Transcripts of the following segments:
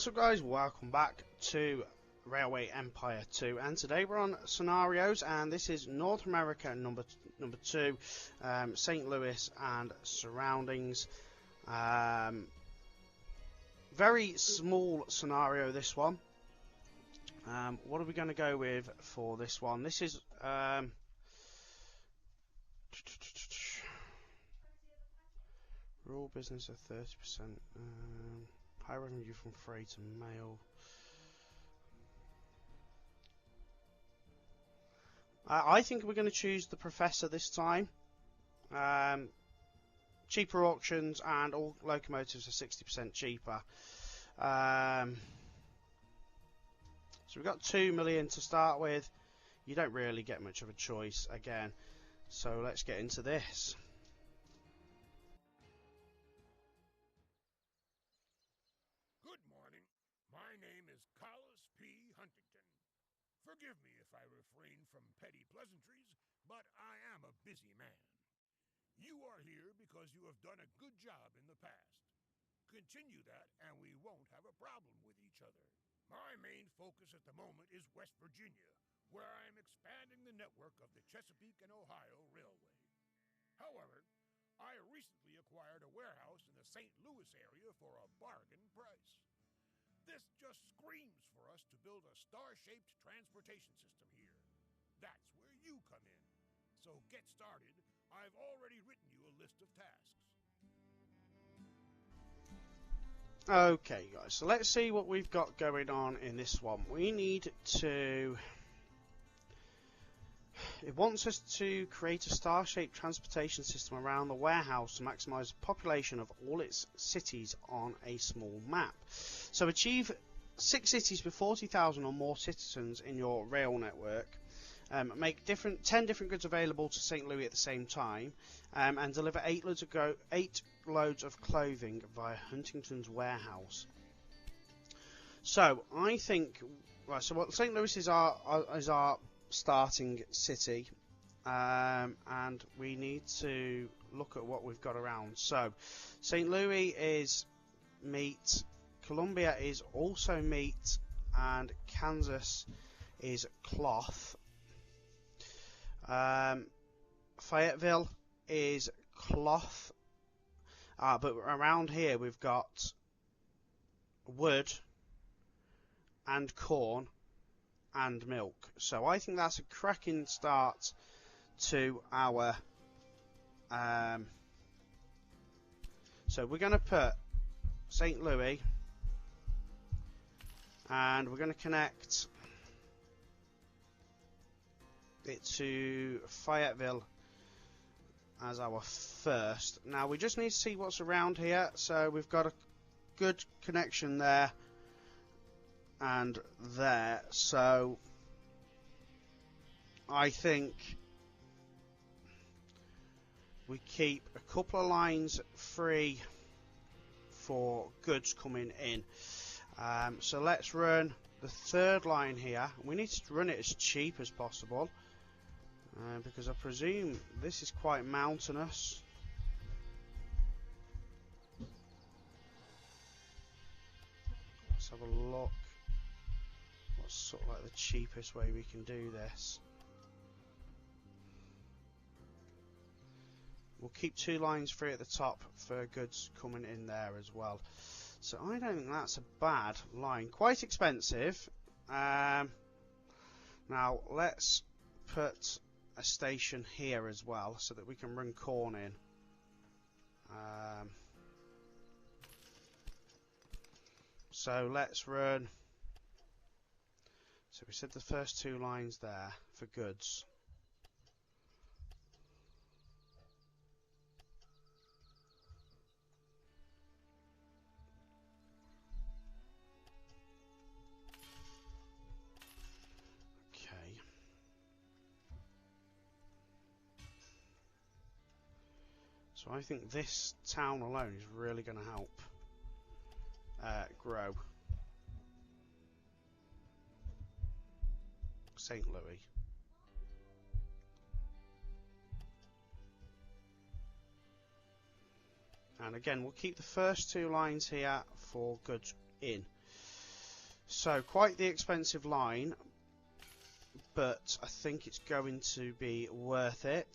What's up guys, welcome back to Railway Empire 2, and today we're on scenarios, and this is North America number 2, St. Louis and surroundings. Very small scenario, this one. What are we going to go with for this one? This is rural business of 30%, high revenue from freight and mail. I think we're going to choose the Professor this time. Cheaper auctions, and all locomotives are 60% cheaper. So we've got 2 million to start with. You don't really get much of a choice again. So let's get into this. Good morning. My name is Collis P. Huntington. Forgive me if I refrain from petty pleasantries, but I am a busy man. You are here because you have done a good job in the past. Continue that, and we won't have a problem with each other. My main focus at the moment is West Virginia, where I am expanding the network of the Chesapeake and Ohio Railway. However, I recently acquired a warehouse in the St. Louis area for a bargain price. This just screams for us to build a star-shaped transportation system here. That's where you come in. So get started. I've already written you a list of tasks. Okay guys, so let's see what we've got going on in this one. We need to... It wants us to create a star-shaped transportation system around the warehouse to maximise the population of all its cities on a small map. So achieve 6 cities with 40,000 or more citizens in your rail network. Make 10 different goods available to St. Louis at the same time, and deliver 8 loads of clothing via Huntington's warehouse. So I think, right. So what St. Louis is our starting city, and we need to look at what we've got around. So St. Louis is meat, Columbia is also meat, and Kansas is cloth. Fayetteville is cloth, but around here we've got wood and corn and milk. So I think that's a cracking start to our so we're going to put St. Louis, and we're going to connect it to Fayetteville as our first. Now we just need to see what's around here. So we've got a good connection there and there, so I think we keep a couple of lines free for goods coming in. So let's run the third line here. We need to run it as cheap as possible, because I presume this is quite mountainous. Let's have a look. What's sort of like the cheapest way we can do this? We'll keep 2 lines free at the top for goods coming in there as well. So I don't think that's a bad line. Quite expensive. Now let's put a station here as well, so that we can run corn in. So let's run. So we said the first 2 lines there for goods. Okay. So I think this town alone is really going to help grow St. Louis. And again, we'll keep the first 2 lines here for goods in. So quite the expensive line, but I think it's going to be worth it.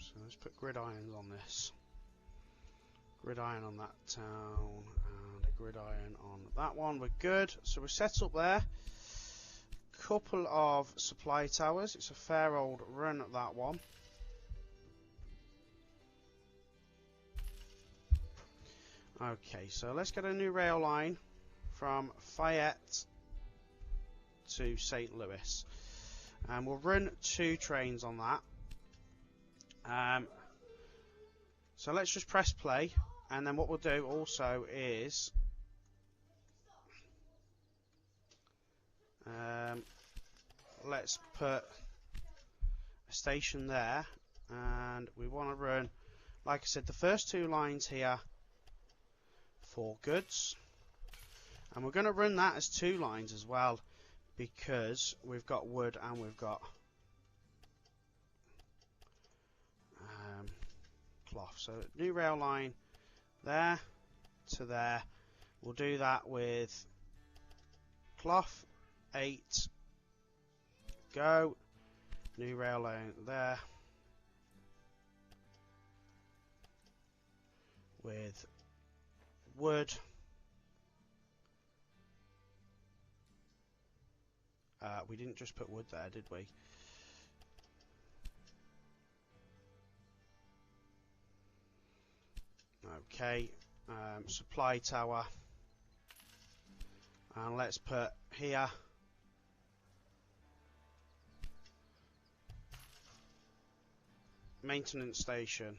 So let's put gridirons on this. Gridiron on that town and a gridiron on that one. We're good. So we're set up there. Couple of supply towers. It's a fair old run at that one. Okay, so let's get a new rail line from Fayette to St. Louis. And we'll run 2 trains on that. So let's just press play, and then what we'll do also is let's put a station there, and we want to run, like I said, the first 2 lines here for goods, and we're going to run that as 2 lines as well, because we've got wood and we've got cloth. So new rail line there to there. We'll do that with cloth 8, go, new rail line there with wood, we didn't just put wood there, did we? Okay, supply tower, and let's put here maintenance station,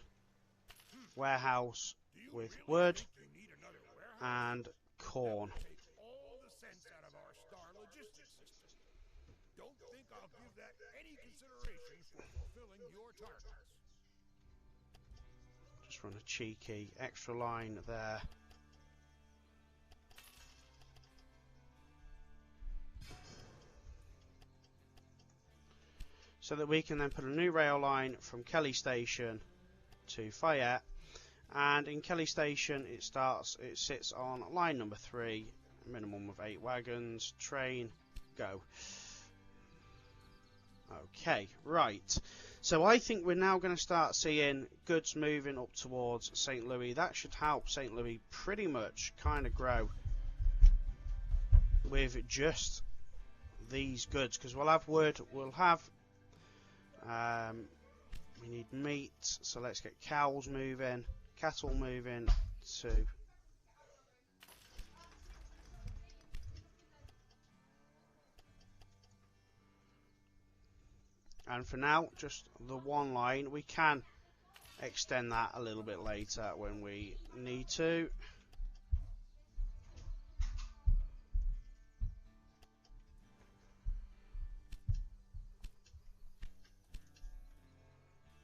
warehouse with wood and corn. Just run a cheeky extra line there. So that we can then put a new rail line from Kelly Station to Fayette, and in Kelly Station it sits on line number 3, minimum of 8 wagons, train, go. Okay, right. So I think we're now going to start seeing goods moving up towards St. Louis. That should help St. Louis pretty much kind of grow with just these goods, because we'll have wood, we'll have we need meat, so let's get cows moving, cattle moving to and for now just the one line. We can extend that a little bit later when we need to.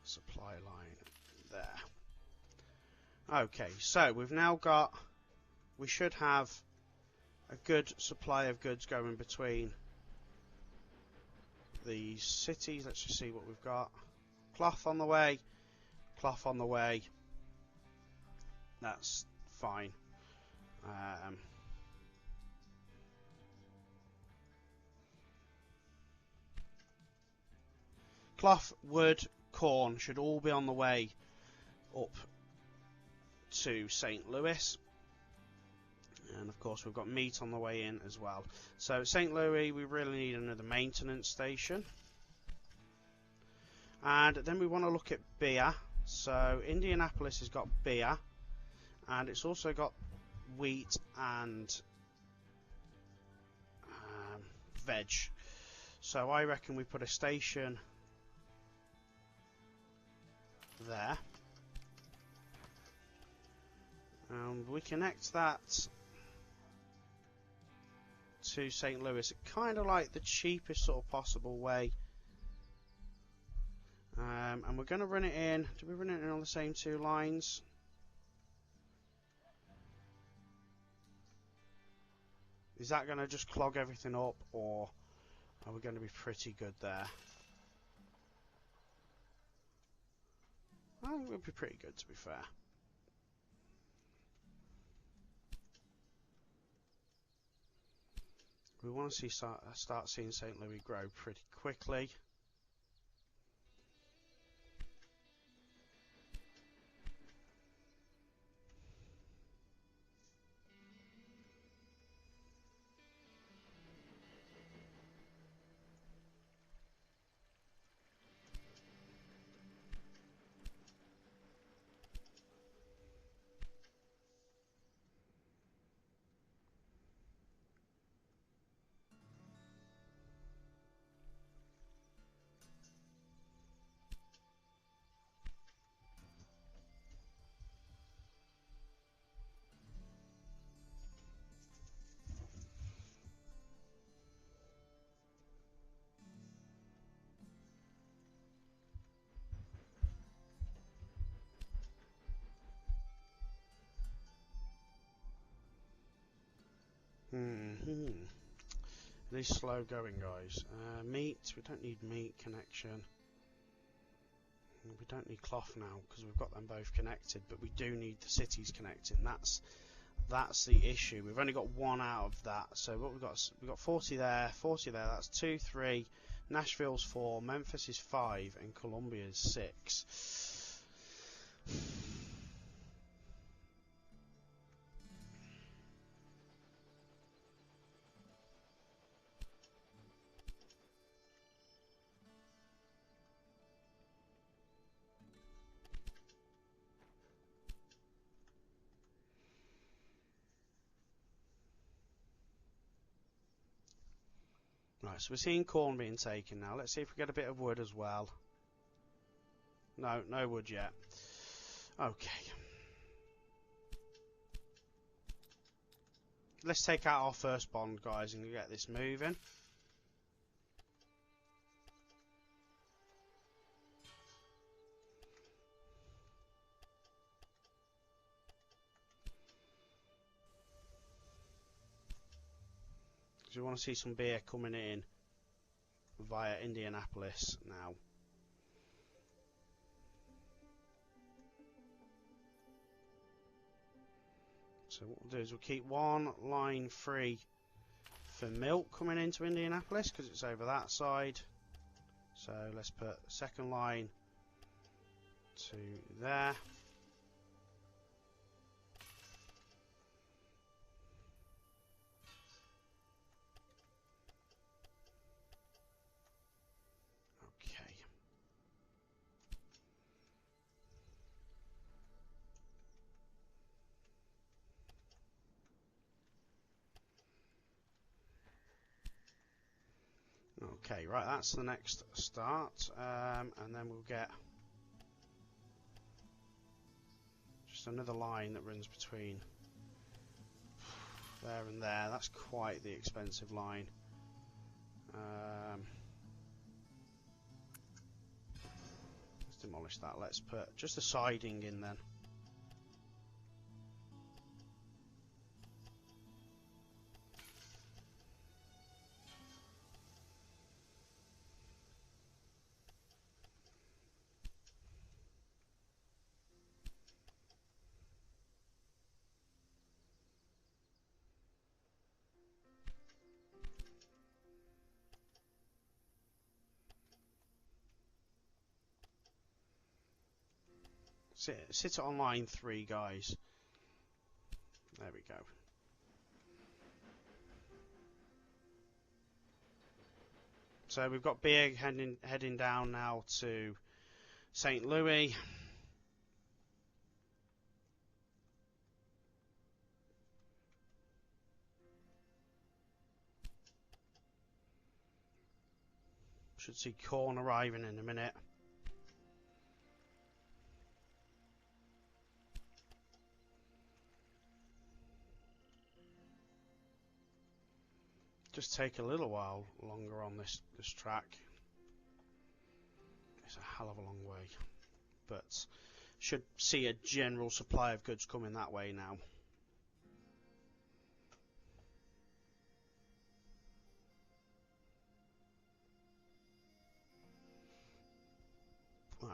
Supply line there. Okay, so we've now got, we should have a good supply of goods going between these cities. Let's just see what we've got. Cloth on the way, cloth on the way. That's fine. Cloth, wood, corn should all be on the way up to St. Louis, and of course we've got meat on the way in as well. So St. Louis, we really need another maintenance station, and then we want to look at beer. So Indianapolis has got beer, and it's also got wheat and veg. So I reckon we put a station there, and we connect that to St. Louis, kind of like the cheapest sort of possible way. And we're going to run it in. Do we run it in on the same 2 lines? Is that going to just clog everything up, or are we going to be pretty good there? I think we'll be pretty good, to be fair. We want to see start seeing St. Louis grow pretty quickly. It is slow going, guys. Meat, we don't need meat connection. We don't need cloth now because we've got them both connected, but we do need the cities connected. And that's the issue. We've only got one out of that. So what we've got 40 there, 40 there. That's 2, 3. Nashville's 4, Memphis is 5, and Columbia's 6. Right, so we're seeing corn being taken now. Let's see if we get a bit of wood as well. No, no wood yet. Okay. Let's take out our first bond, guys, and get this moving. We want to see some beer coming in via Indianapolis now. So what we'll do is we'll keep one line free for milk coming into Indianapolis because it's over that side. So let's put second line to there. Okay, right, that's the next start, and then we'll get just another line that runs between there and there. That's quite the expensive line. Let's demolish that. Let's put just a siding in then. Sit it on line 3, guys. There we go. So we've got beer heading down now to St. Louis. Should see corn arriving in a minute. Just take a little while longer on this track. It's a hell of a long way, but should see a general supply of goods coming that way now.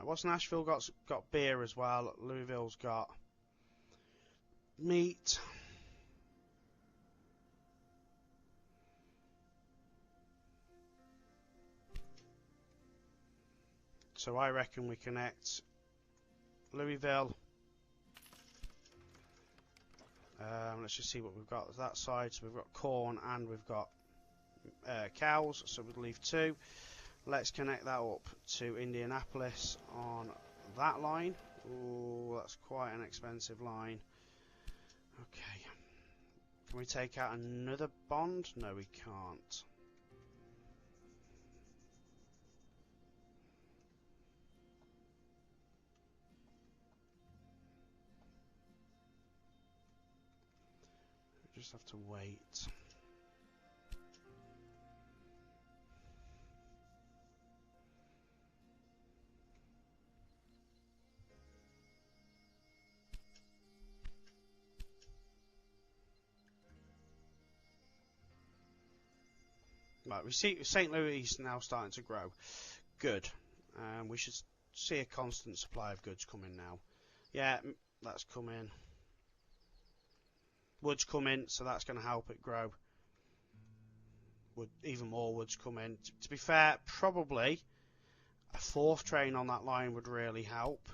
Right, what's Nashville got beer as well. Louisville's got meat. So I reckon we connect Louisville. Let's just see what we've got that side. So we've got corn and we've got cows. So we'll leave 2. Let's connect that up to Indianapolis on that line. Oh, that's quite an expensive line. Okay. Can we take out another bond? No, we can't. We just have to wait. Right, we see St. Louis is now starting to grow. Good. We should see a constant supply of goods coming now. Yeah, that's coming. Wood's coming, so that's going to help it grow. Even more wood's coming. To be fair, probably a 4th train on that line would really help.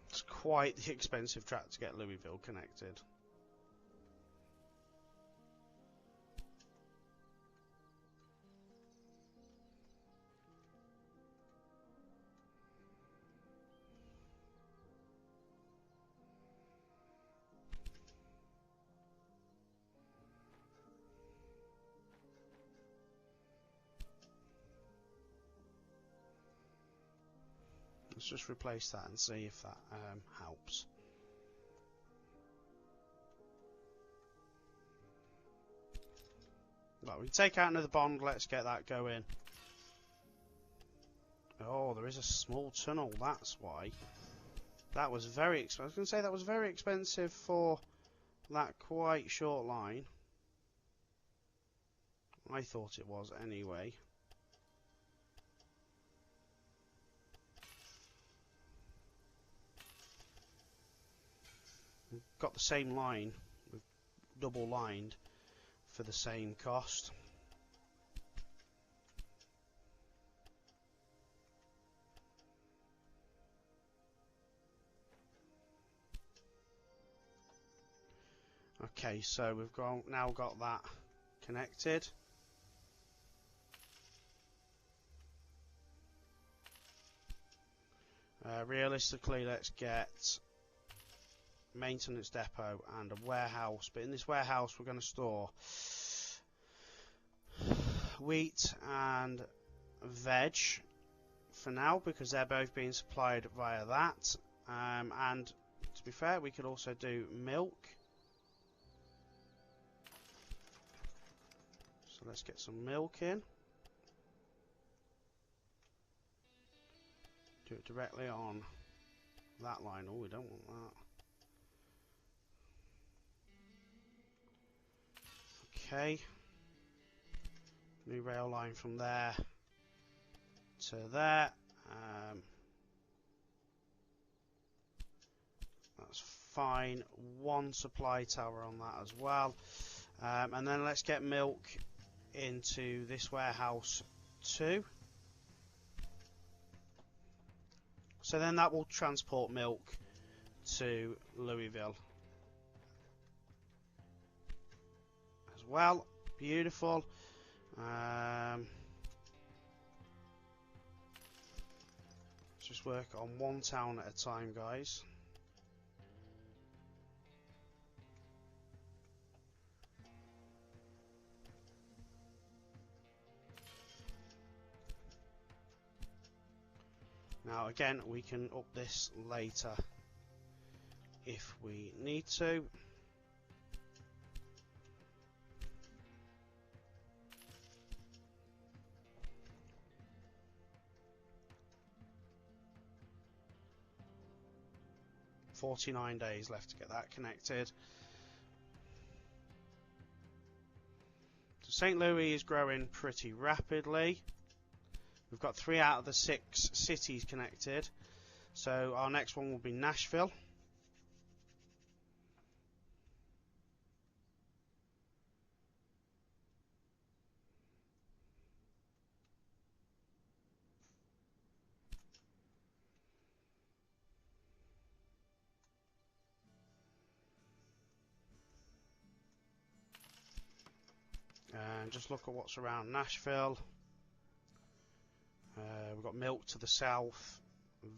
It's quite the expensive track to get Louisville connected. Let's just replace that and see if that helps. Right, we take out another bond. Let's get that going. Oh, there is a small tunnel. That's why. That was very expensive. I was going to say that was very expensive for that quite short line. I thought it was anyway. We've got the same line. We've double lined for the same cost. Okay, so we've now got that connected. Realistically, let's get maintenance depot and a warehouse, but in this warehouse we're going to store wheat and veg for now because they're both being supplied via that, and to be fair we could also do milk, so let's get some milk in. Do it directly on that line. Oh, we don't want that. Okay. New rail line from there to there. That's fine. 1 supply tower on that as well. And then let's get milk into this warehouse too. So then that will transport milk to Louisville as well. Beautiful. Let's just work on one town at a time, guys. Now again, we can up this later if we need to. 49 days left to get that connected. So St. Louis is growing pretty rapidly. We've got 3 out of the 6 cities connected. So our next one will be Nashville. And just look at what's around Nashville. We've got milk to the south,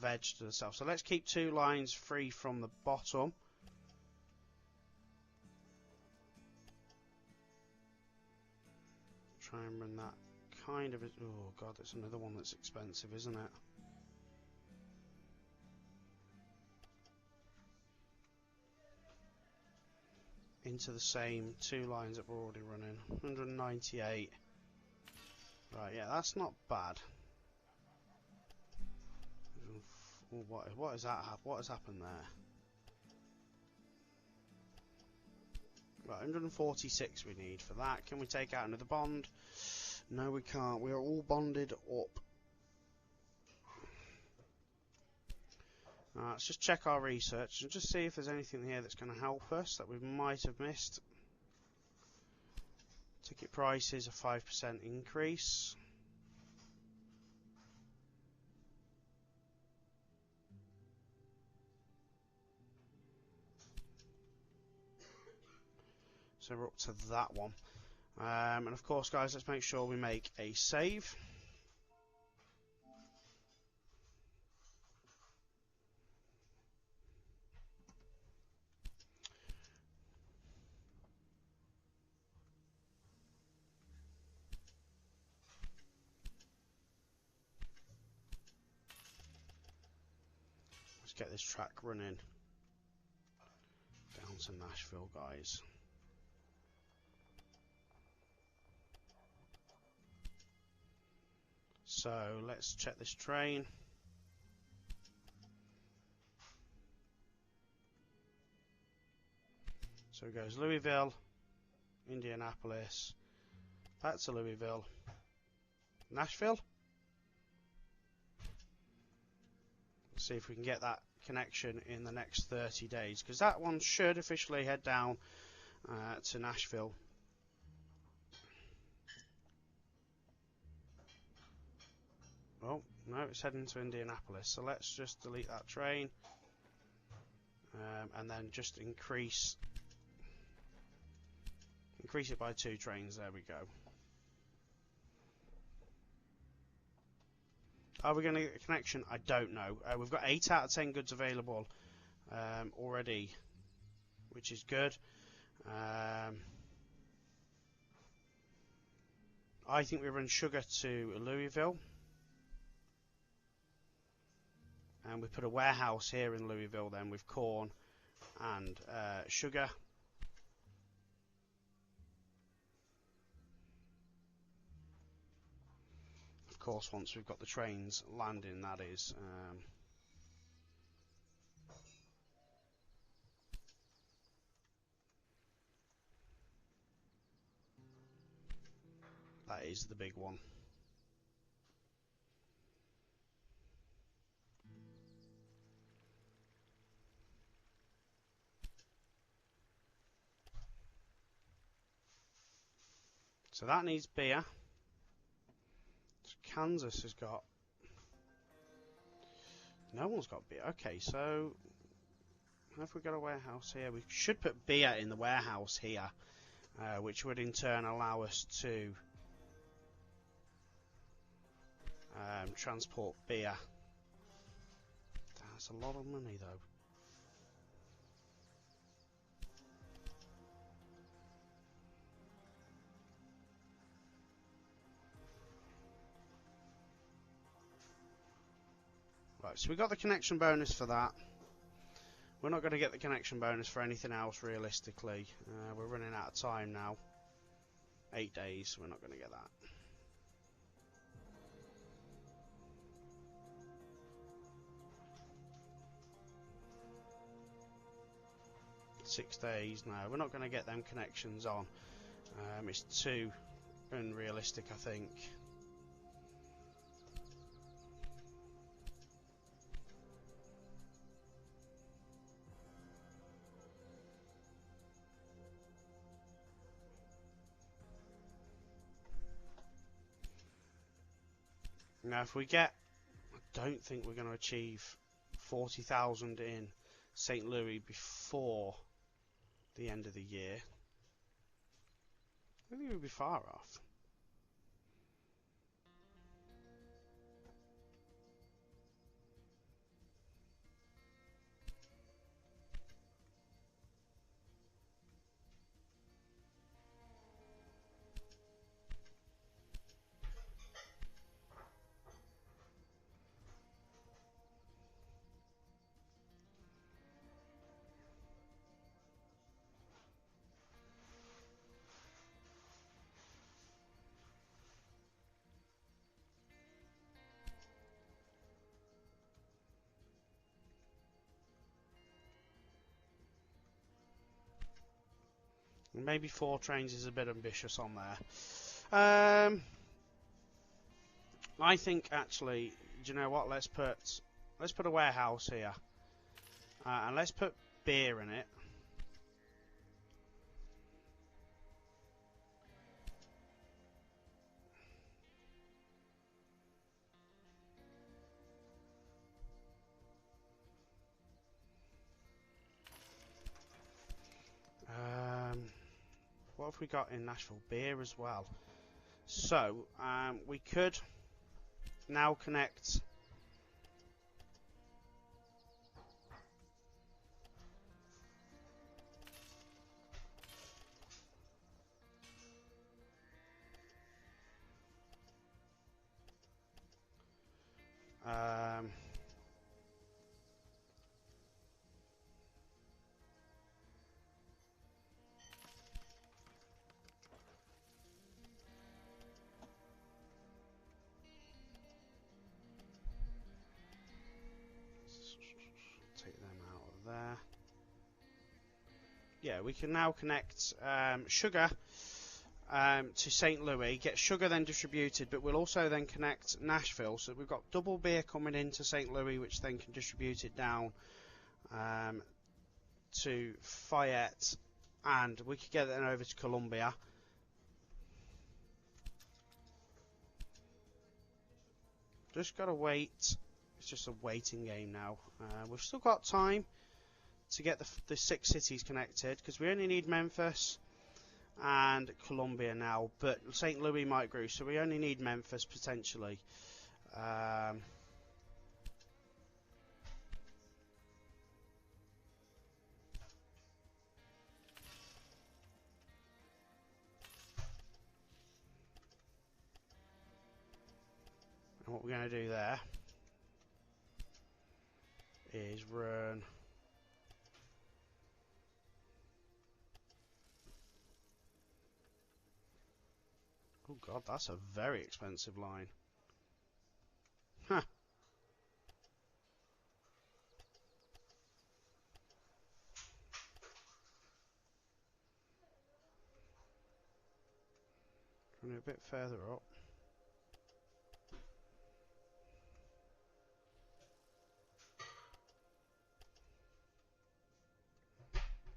veg to the south. So let's keep 2 lines free from the bottom. Try and run that kind of... Oh god, that's another one that's expensive, isn't it? Into the same 2 lines that we're already running. 198. Right, yeah, that's not bad. What is that? What has happened there? Right, 146 we need for that. Can we take out another bond? No, we can't. We are all bonded up. Let's just check our research and just see if there's anything here that's going to help us that we might have missed. Ticket prices, a 5% increase. So we're up to that one. And of course, guys, let's make sure we make a save. Let's get this track running down to Nashville, guys. So let's check this train. So it goes Louisville, Indianapolis, back to Louisville, Nashville. Let's see if we can get that connection in the next 30 days, because that one should officially head down to Nashville. Oh, no, it's heading to Indianapolis. So let's just delete that train. And then just increase it by 2 trains. There we go. Are we going to get a connection? I don't know. We've got 8 out of 10 goods available already, which is good. I think we run sugar to Louisville. And we put a warehouse here in Louisville then with corn and sugar. Of course, once we've got the trains landing, that is. That is the big one. So that needs beer. So Kansas has got... No one's got beer. Okay, so... Have we got a warehouse here? We should put beer in the warehouse here, which would in turn allow us to transport beer. That's a lot of money, though. Right, so we got the connection bonus for that. We're not going to get the connection bonus for anything else, realistically. We're running out of time now. 8 days, we're not going to get that. 6 days. No, we're not going to get them connections on. It's too unrealistic, I think. Now, if we get, I don't think we're going to achieve 40,000 in St. Louis before the end of the year. I think we'll be far off. Maybe 4 trains is a bit ambitious on there. I think actually, do you know what? Let's put a warehouse here, and let's put beer in it. What have we got in Nashville? Beer as well. So we could now connect take them out of there. Yeah, we can now connect sugar to St. Louis, get sugar then distributed, but we'll also then connect Nashville, so we've got double beer coming into St. Louis, which then can distribute it down to Fayette, and we could get it then over to Columbia. Just gotta wait. It's just a waiting game now. We've still got time to get the 6 cities connected, because we only need Memphis and Columbia now, but St. Louis might grow, so we only need Memphis potentially. And what we're going to do there is run oh god, that's a very expensive line. Huh. Run it a bit further up.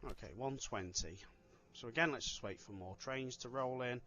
Okay, 120. So again, let's just wait for more trains to roll in.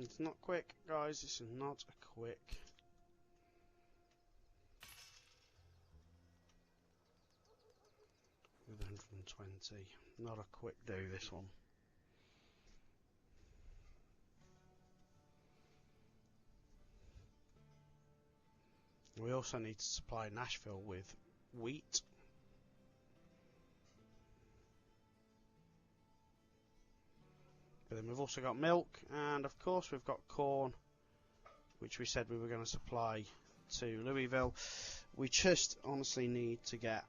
It's not quick, guys. It's not quick. With 120. Not a quick do, this one. We also need to supply Nashville with wheat. But then we've also got milk, and of course we've got corn, which we said we were going to supply to Louisville. We just honestly need to get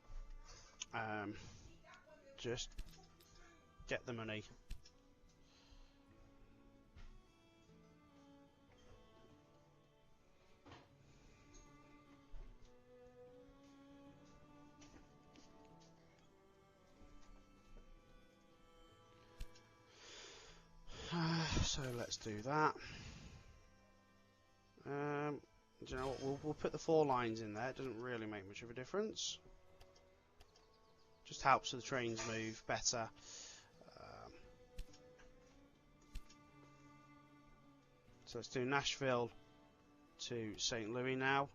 the money. So let's do that. Do you know what? We'll put the 4 lines in there. It doesn't really make much of a difference. Just helps the trains move better. So let's do Nashville to St. Louis now.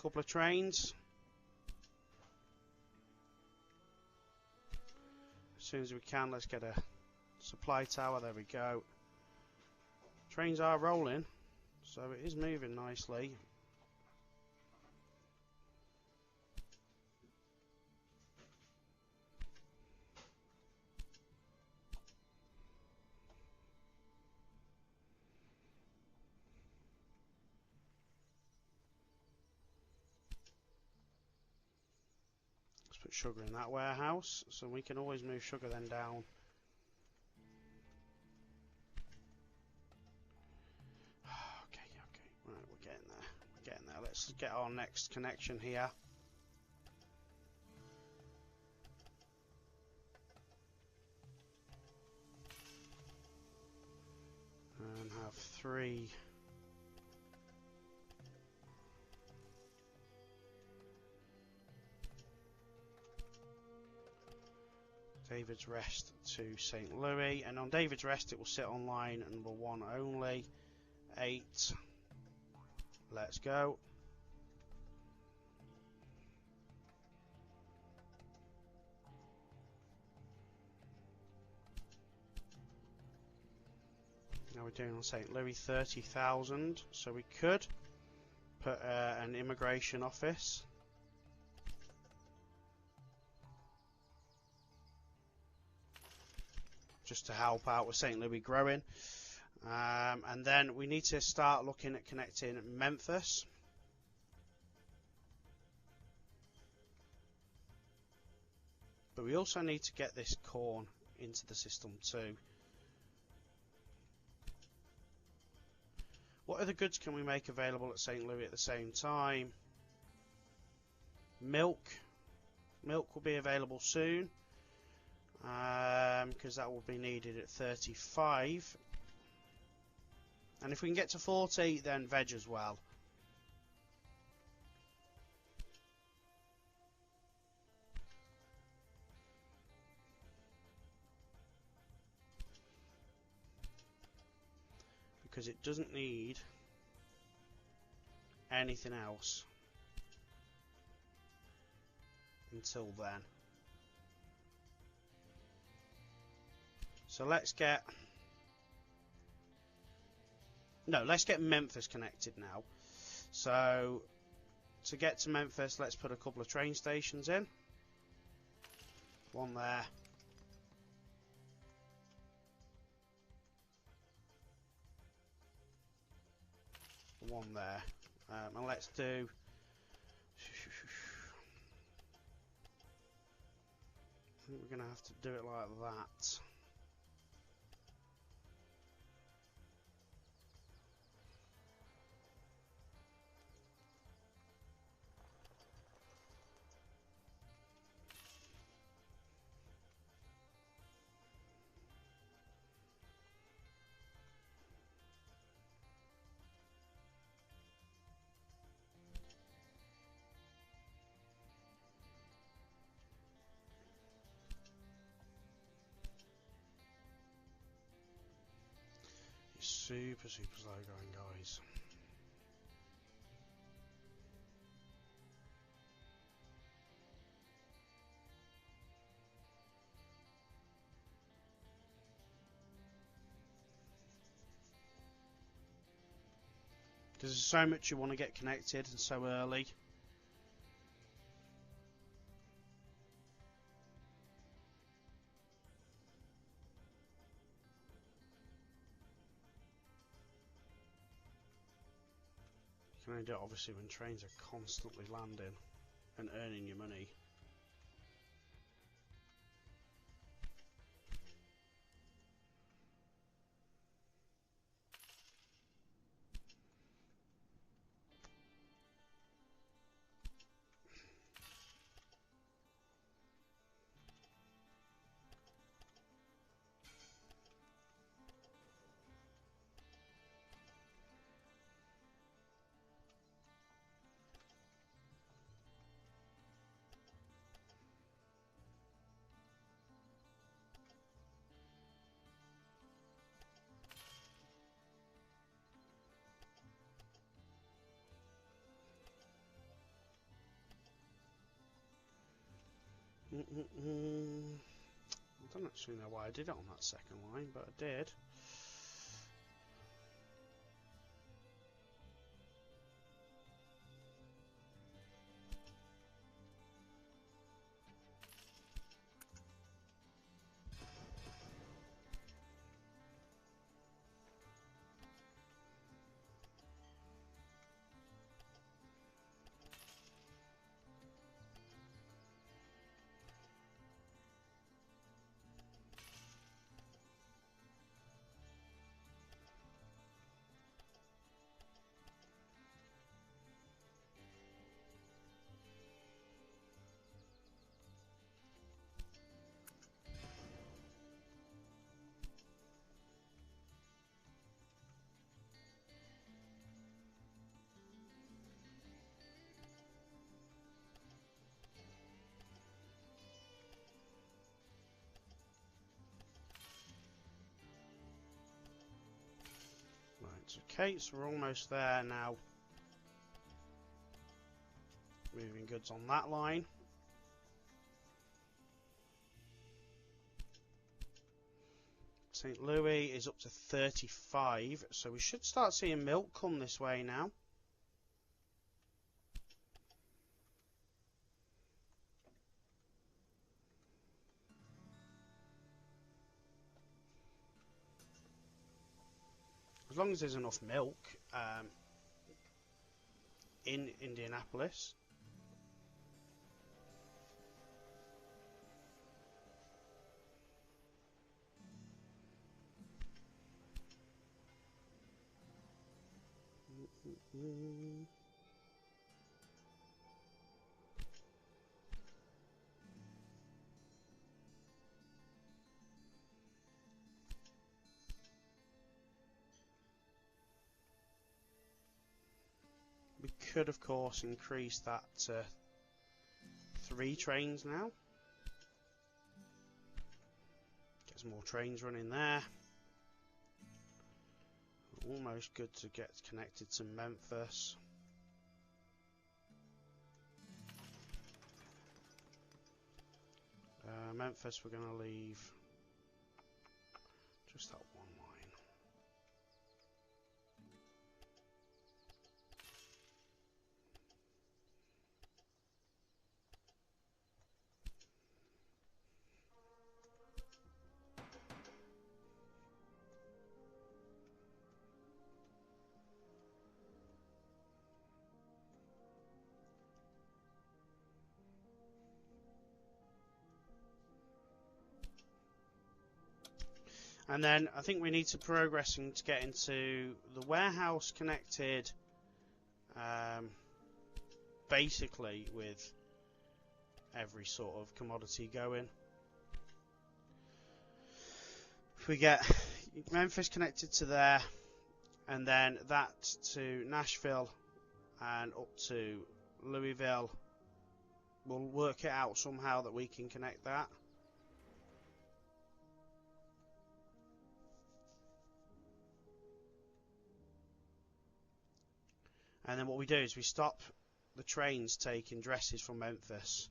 Couple of trains. As soon as we can, let's get a supply tower. There we go. Trains are rolling, so it is moving nicely. Let's put sugar in that warehouse, so we can always move sugar then down. Right, we're getting there. We're getting there. Let's get our next connection here. And have 3. David's Rest to St. Louis, and on David's Rest it will sit on line number 1 only. 8. Let's go. Now we're doing on St. Louis 30,000, so we could put an immigration office. Just to help out with St. Louis growing. And then we need to start looking at connecting Memphis. But we also need to get this corn into the system too. What other goods can we make available at St. Louis at the same time? Milk. Milk will be available soon. Because that will be needed at 35. And if we can get to 40, then veg as well. Because it doesn't need anything else until then. So let's get Memphis connected now. So to get to Memphis, let's put a couple of train stations in. One there. One there. And let's do I think we're going to have to do it like that. super slow going, guys. Because there's so much you want to get connected and so early. You can only do it obviously when trains are constantly landing and earning you money. I don't actually know why I did it on that second line, but I did. Okay, so we're almost there now. Moving goods on that line. St. Louis is up to 35, so we should start seeing milk come this way now. As long as there's enough milk in Indianapolis. We could, of course, increase that to 3 trains now. Get some more trains running there. Almost good to get connected to Memphis. Memphis, we're going to leave just that one line. And then I think we need to progress and to get into the warehouse connected basically with every sort of commodity going. If we get Memphis connected to there, and then that to Nashville and up to Louisville, we'll work it out somehow that we can connect that. And then what we do is we stop the trains taking dresses from Memphis.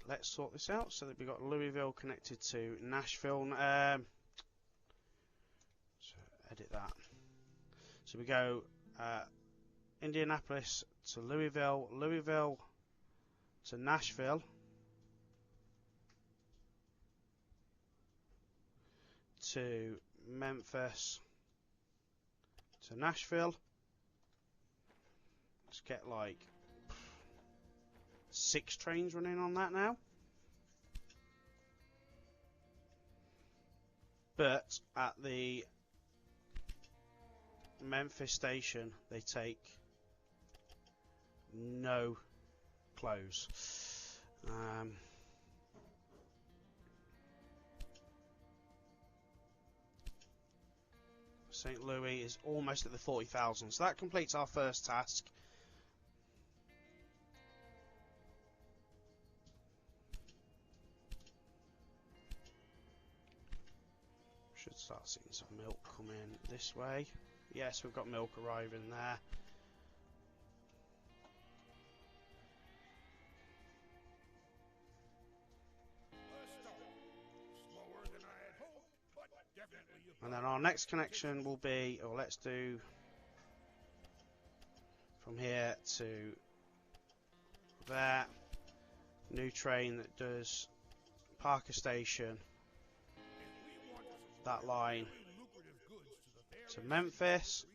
Let's sort this out so that we've got Louisville connected to Nashville. So edit that. So we go Indianapolis to Louisville, Louisville to Nashville, to Memphis to Nashville. Let's get like 6 trains running on that now. But at the Memphis station, they take no close. St. Louis is almost at the 40,000, so that completes our first task. Should start seeing some milk come in this way. Yes, we've got milk arriving there. And then our next connection will be, or let's do from here to there. New train that does Parker Station, that line to Memphis.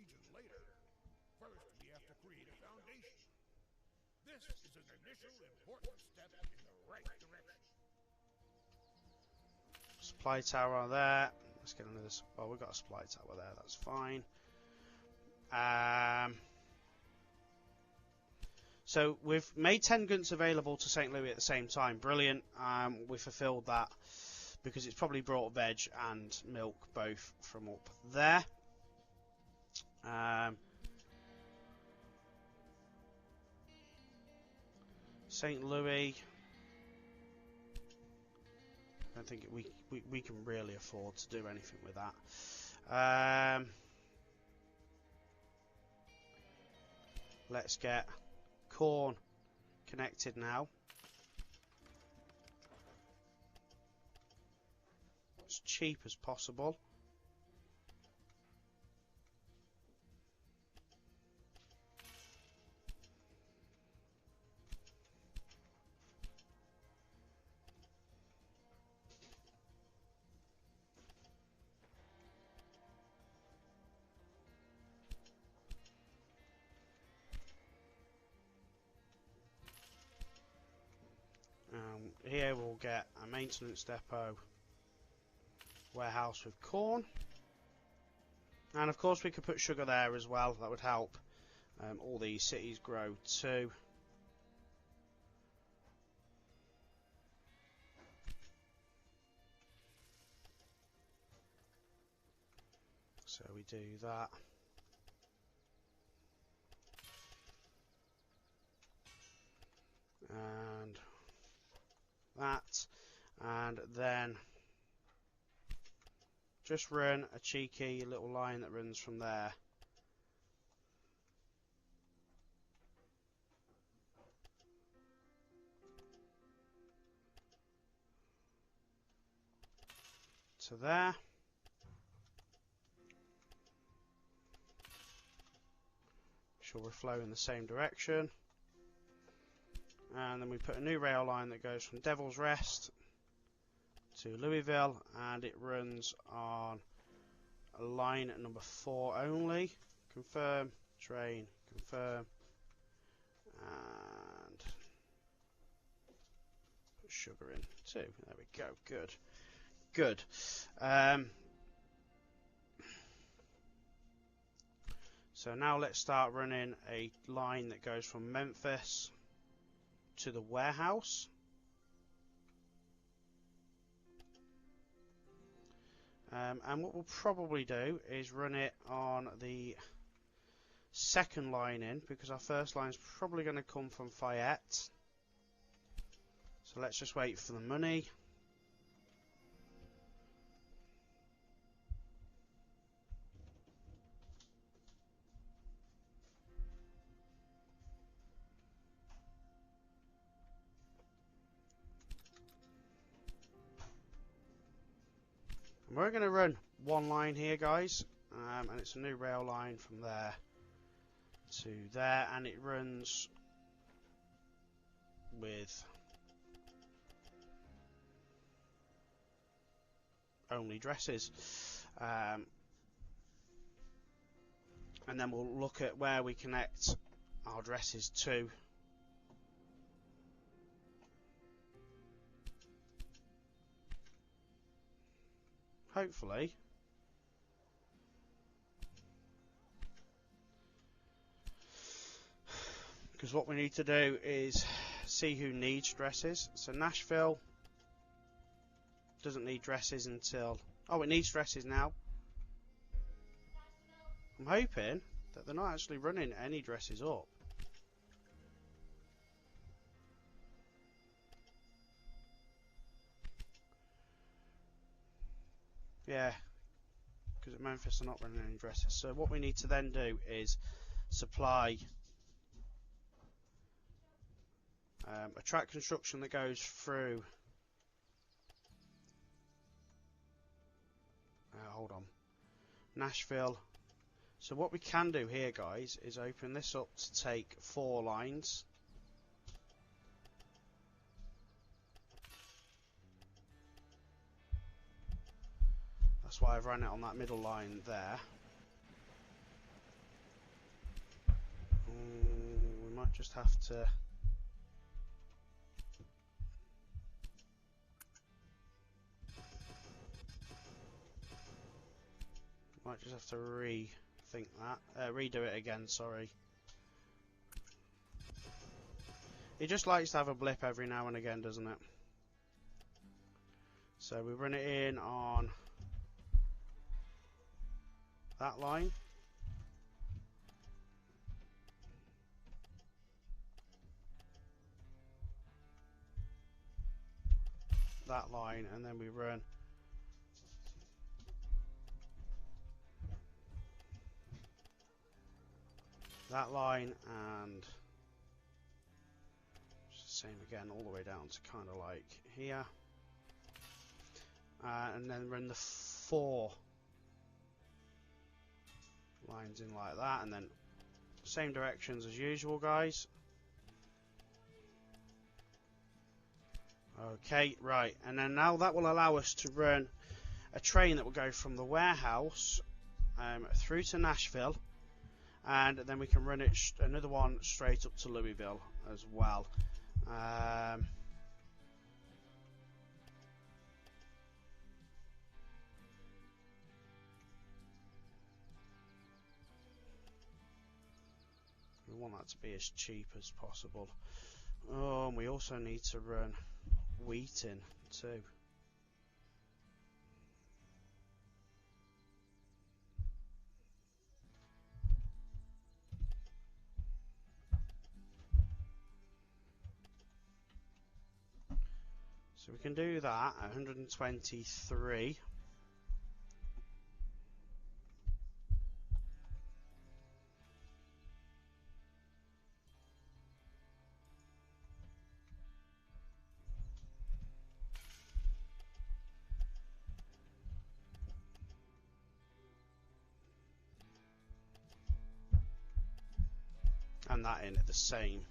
Supply tower there. Let's get another. Well, we've got a supply tower there. That's fine. So we've made 10 guns available to St. Louis at the same time. Brilliant. We fulfilled that because it's probably brought veg and milk both from up there. St. Louis. I don't think we can really afford to do anything with that. Let's get corn connected now. As cheap as possible. Here we'll get a maintenance depot, warehouse with corn, and of course we could put sugar there as well. That would help all these cities grow too. So we do that. And that, and then just run a cheeky little line that runs from there to there. Sure we're flowing in the same direction. And then we put a new rail line that goes from Devil's Rest to Louisville, and it runs on a line at number 4 only. Confirm, train, confirm, and put sugar in too. There we go, good. Good. So now let's start running a line that goes from Memphis to the warehouse. And what we'll probably do is run it on the second line in, because our first line is probably going to come from Fayette. So let's just wait for the money. And we're going to run one line here, guys, and it's a new rail line from there to there, and it runs with only dresses. And then we'll look at where we connect our dresses to. Hopefully. Because what we need to do is see who needs dresses. So Nashville doesn't need dresses until... Oh, it needs dresses now. I'm hoping that they're not actually running any dresses up. Yeah, because at Memphis they're not running any dresses. So what we need to then do is supply a track construction that goes through... hold on. Nashville. So what we can do here, guys, is open this up to take 4 lines. That's why I've run it on that middle line there. We might just have to... Might just have to rethink that. Redo it again, sorry. It just likes to have a blip every now and again, doesn't it? So we run it in on that line. That line, and then we run that line, and same again all the way down to kind of like here, and then run the 4 lines in like that, and then same directions as usual, guys. Okay, right, and then now that will allow us to run a train that will go from the warehouse through to Nashville, and then we can run it another one straight up to Louisville as well. We want that to be as cheap as possible. Oh, and we also need to run wheat in too. So we can do that at 123. And that in at the same.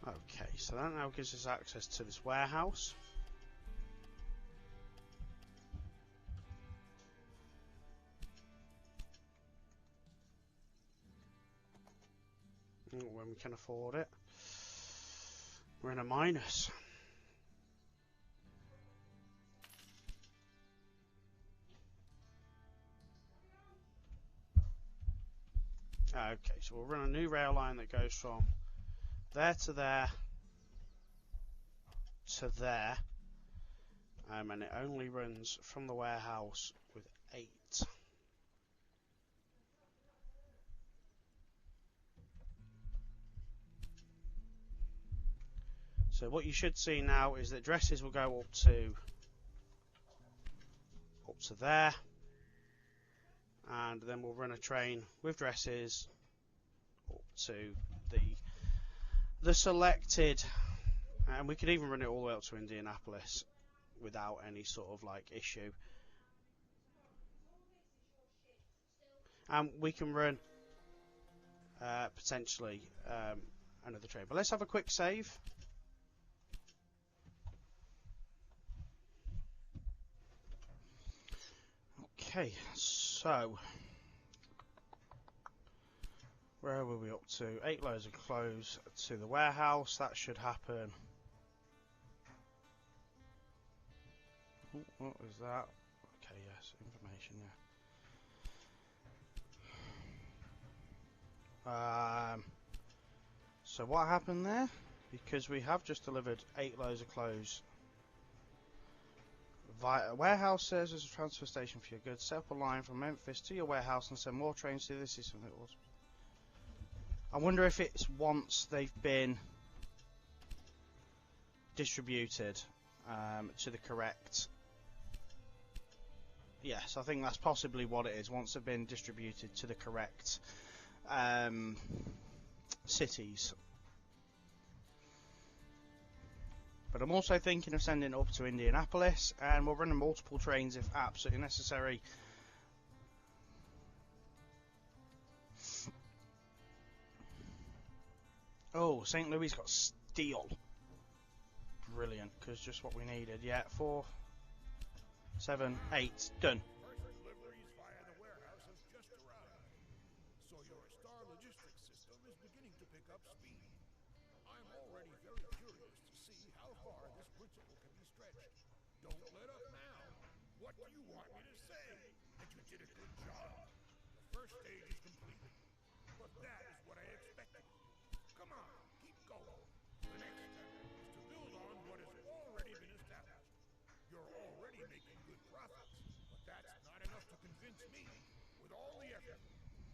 Okay, so that now gives us access to this warehouse. When we can afford it. We're in a minus. Okay, so we'll run a new rail line that goes from there to there to there, and it only runs from the warehouse with 8. So what you should see now is that dresses will go up to there, and then we'll run a train with dresses up to the selected, and we could even run it all the way up to Indianapolis without any sort of like issue. And we can run potentially another train. But let's have a quick save. Okay, so where were we up to? 8 loads of clothes to the warehouse. That should happen. Ooh, what was that? Okay, yes, information, yeah. So what happened there? Because we have just delivered 8 loads of clothes via a warehouse serves as a transfer station for your goods. Set up a line from Memphis to your warehouse and send more trains to this. Is something that was. I wonder if it's once they've been distributed to the correct. Yes, I think that's possibly what it is. Once they've been distributed to the correct cities. But I'm also thinking of sending it up to Indianapolis, and we'll run multiple trains if absolutely necessary. Oh, St. Louis got steel. Brilliant, because just what we needed. Yeah, 4, 7, 8, done. Deliveries via the warehouse have just arrived. So your star logistics system is beginning to pick up speed. I'm already very curious to see how far this principle can be stretched. Don't let up now. What do you want me to say? That you did a good job. The first stage is completed. But that is what I expected. Come on, keep going. The next step is to build on what has already been established. You're already making good profits, but that's not enough to convince me. With all the effort,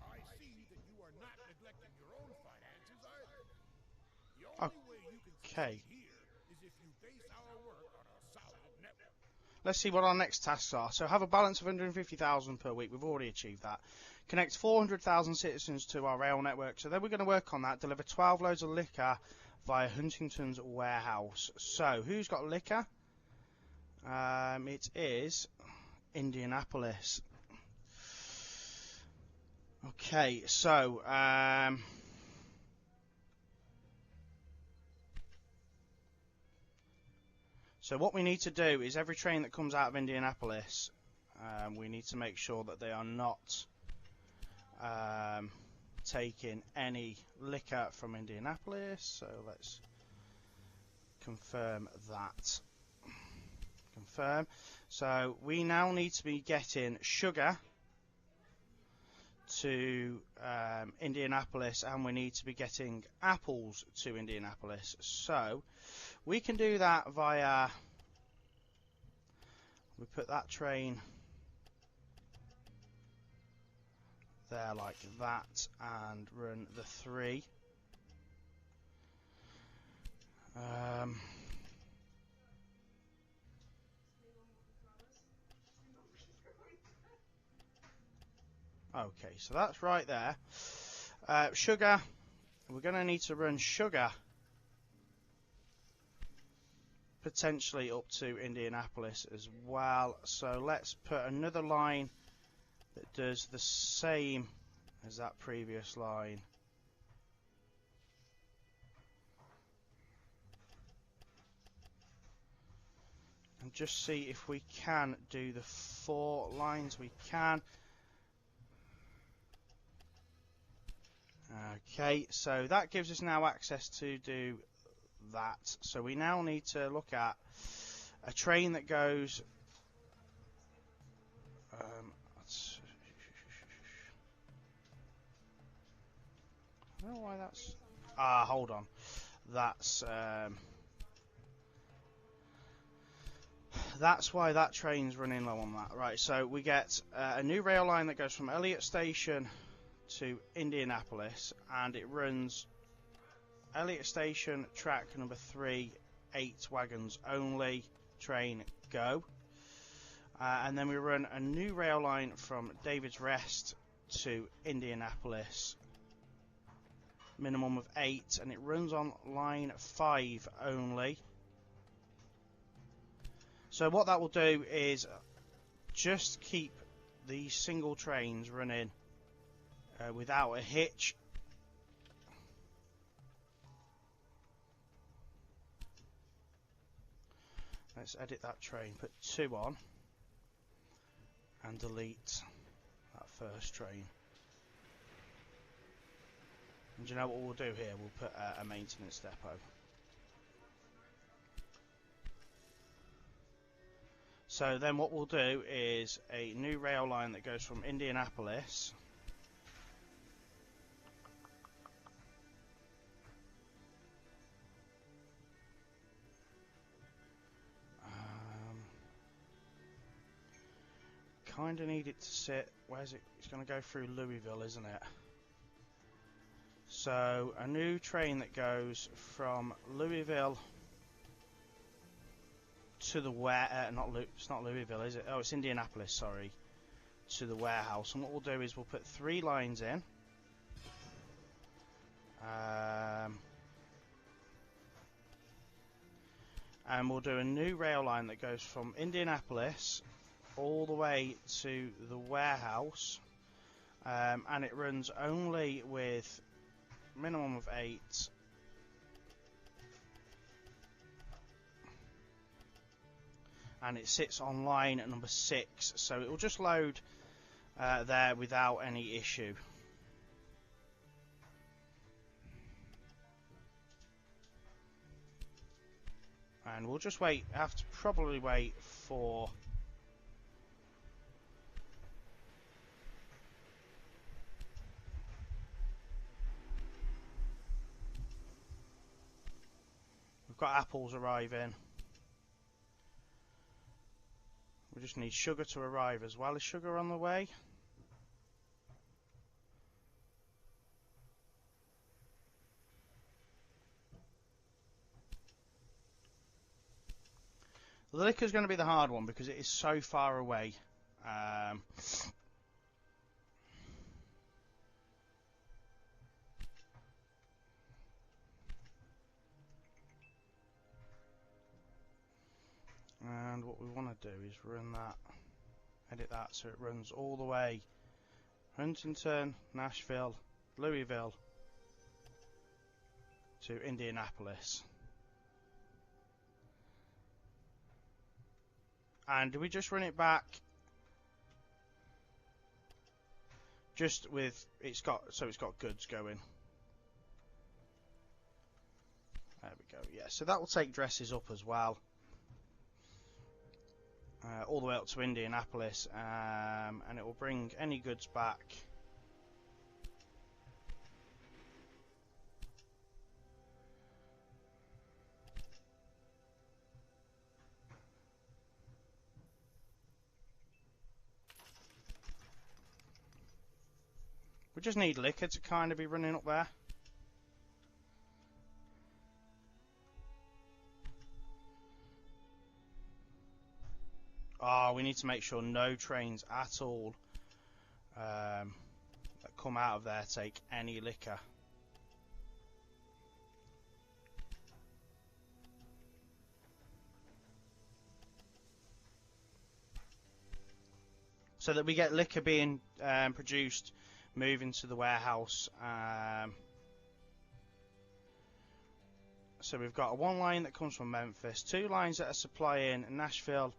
I see that you are not neglecting your own finances either. The only way you can succeed here is if you base our work on a solid network. Let's see what our next tasks are. So have a balance of 150,000 per week. We've already achieved that. Connect 400,000 citizens to our rail network. So then we're going to work on that. Deliver 12 loads of liquor via Huntington's warehouse. So who's got liquor? It is Indianapolis. Okay, so what we need to do is every train that comes out of Indianapolis, we need to make sure that they are not taking any liquor from Indianapolis. So let's confirm that. Confirm. So we now need to be getting sugar to Indianapolis, and we need to be getting apples to Indianapolis. So we can do that via, we put that train there like that and run the 3. Okay, so that's right there. Sugar, we're going to need to run sugar potentially up to Indianapolis as well. So let's put another line that does the same as that previous line. and just see if we can do the 4 lines. We can. Okay, so that gives us now access to do that. So we now need to look at a train that goes I don't know why that's hold on, that's why that train's running low on that. Right, so we get a new rail line that goes from Elliott Station to Indianapolis, and it runs Elliott Station, track number 3, 8 wagons only, train go. And then we run a new rail line from David's Rest to Indianapolis, minimum of 8, and it runs on line 5 only. So what that will do is just keep these single trains running without a hitch. Let's edit that train, put 2 on, and delete that first train. And do you know what we'll do here? We'll put a maintenance depot. So then what we'll do is a new rail line that goes from Indianapolis kind of need it to sit, where's it? It's going to go through Louisville, isn't it? So a new train that goes from Louisville to the it's not Louisville, is it? Oh, it's Indianapolis, sorry, to the warehouse. And what we'll do is we'll put 3 lines in. And we'll do a new rail line that goes from Indianapolis all the way to the warehouse, and it runs only with minimum of 8, and it sits on line at number 6, so it will just load there without any issue. And we'll just wait, have to probably wait for got apples arriving. We just need sugar to arrive as well. Is sugar on the way? The liquor is going to be the hard one because it is so far away. And what we want to do is run that, edit that so it runs all the way Huntington, Nashville, Louisville to Indianapolis. And do we just run it back just with it's got goods going? There we go. Yeah, so that will take dresses up as well. All the way up to Indianapolis, and it will bring any goods back. We just need liquor to kind of be running up there. Oh, we need to make sure no trains at all that come out of there take any liquor. So that we get liquor being produced, moving to the warehouse So we've got one line that comes from Memphis, 2 lines that are supplying Nashville,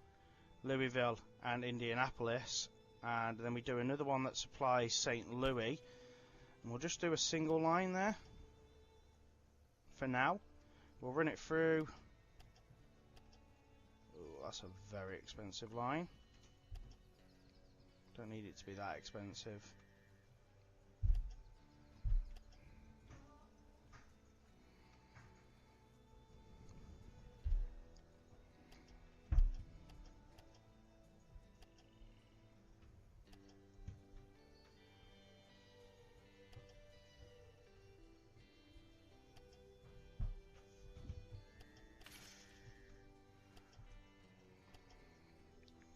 Louisville and Indianapolis, and then we do another one that supplies St. Louis, and we'll just do a single line there for now. We'll run it through. Ooh, that's a very expensive line. Don't need it to be that expensive.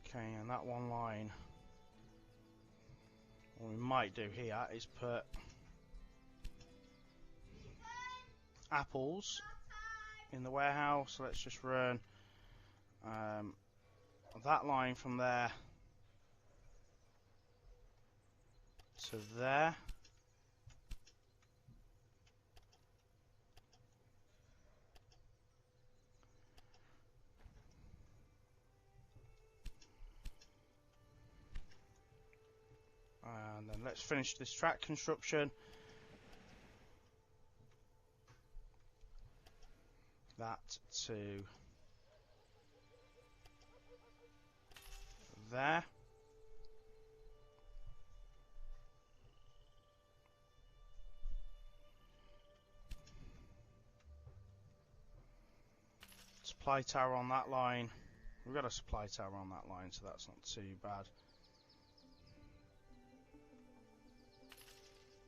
Okay, and that one line, what we might do here is put apples in the warehouse. So let's just run that line from there to there. And then let's finish this track construction. That to there. Supply tower on that line. We've got a supply tower on that line, so that's not too bad.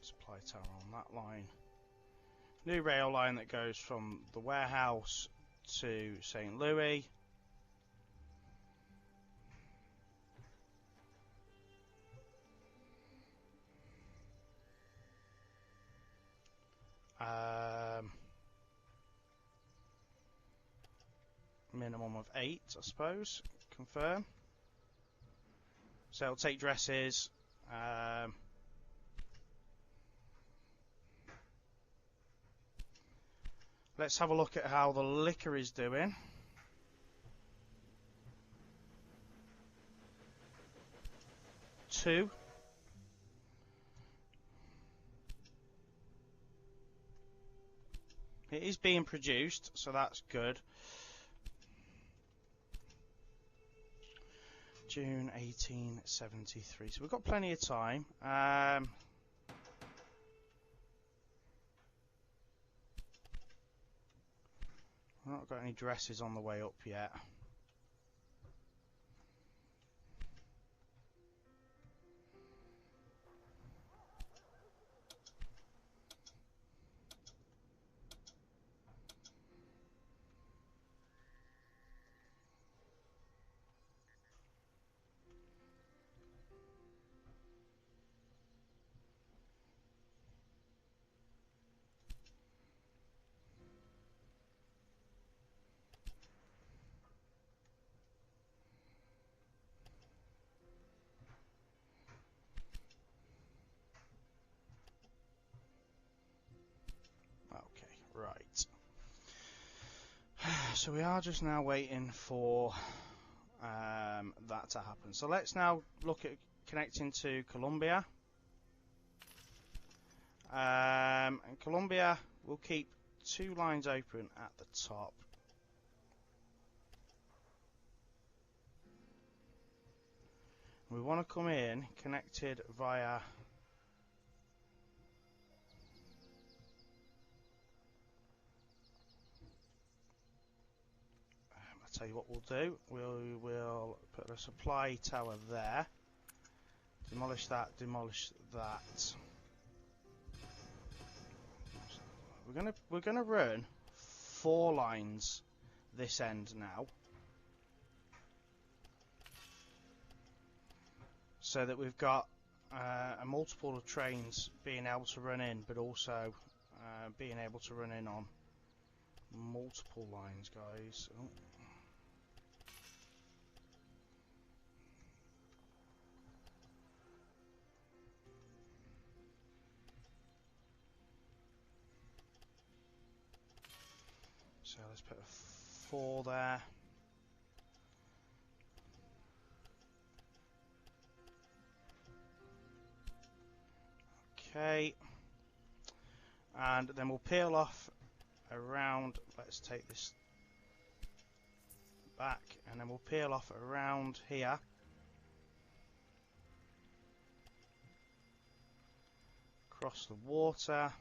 Supply tower on that line. New rail line that goes from the warehouse to St. Louis. Minimum of 8, I suppose. Confirm. So it'll take dresses. Let's have a look at how the liquor is doing. Two. It is being produced, so that's good. June 1873. So we've got plenty of time. We've not got any dresses on the way up yet. Right. So we are just now waiting for that to happen. So let's now look at connecting to Columbia. And Columbia will keep 2 lines open at the top. We want to come in connected via tell you what we'll do. We will put a supply tower there. Demolish that. Demolish that. We're gonna run 4 lines this end now, so that we've got a multiple of trains being able to run in, but also being able to run in on multiple lines, guys. Oh. So let's put a 4 there. Okay. And then we'll peel off around, let's take this back, and then we'll peel off around here. Across the water.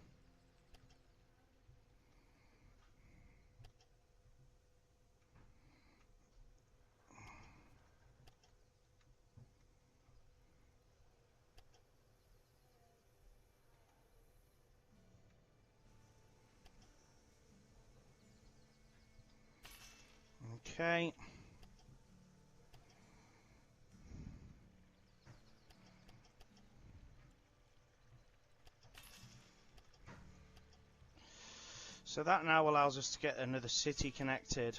Okay. So that now allows us to get another city connected.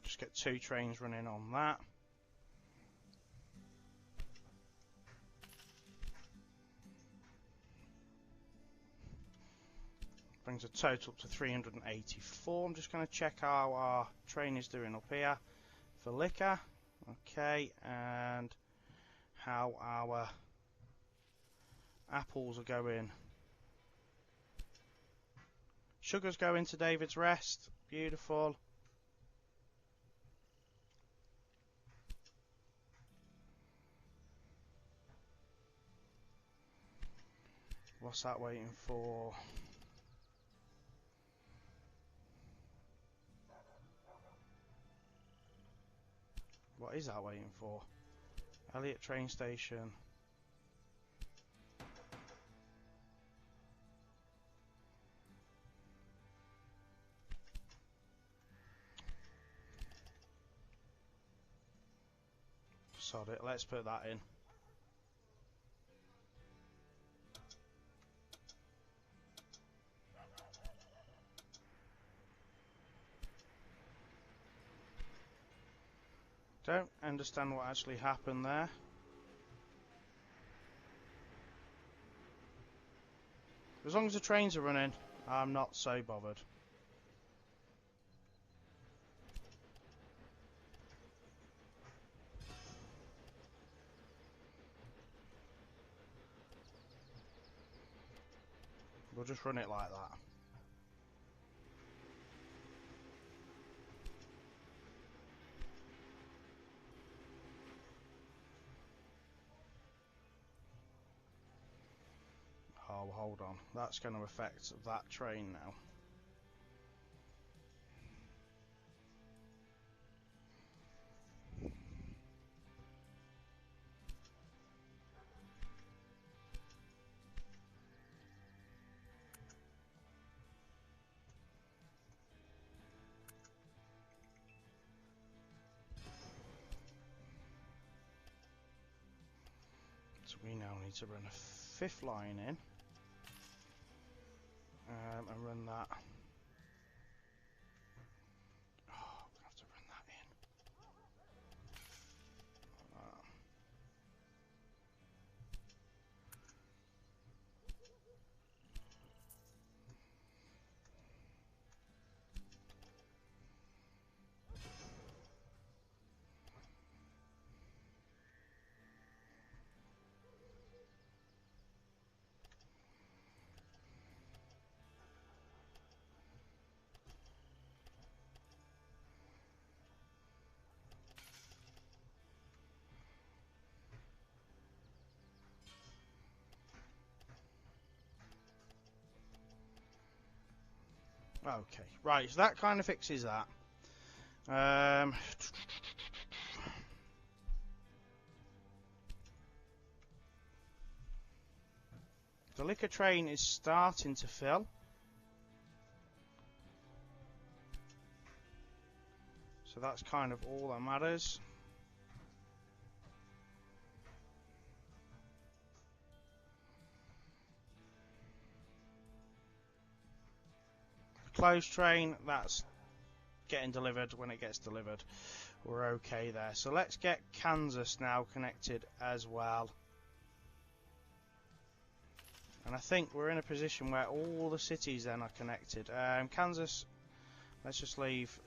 Just get 2 trains running on that. Brings a total to 384. I'm just going to check how our train is doing up here for liquor. Okay, and how our apples are going. Sugar's going to David's Rest. Beautiful. What's that waiting for? What is that waiting for? Elliot train station. Sod it, let's put that in. Don't understand what actually happened there. As long as the trains are running, I'm not so bothered. We'll just run it like that. Oh, hold on. That's going to affect that train now. So we now need to run a 5th line in. And run that. Oh, we have to run that in. Okay, right, so that kind of fixes that. The liquor train is starting to fill. So that's kind of all that matters. closed train, that's getting delivered when it gets delivered. We're okay there. So let's get Kansas now connected as well. And I think we're in a position where all the cities then are connected. Kansas, let's just leave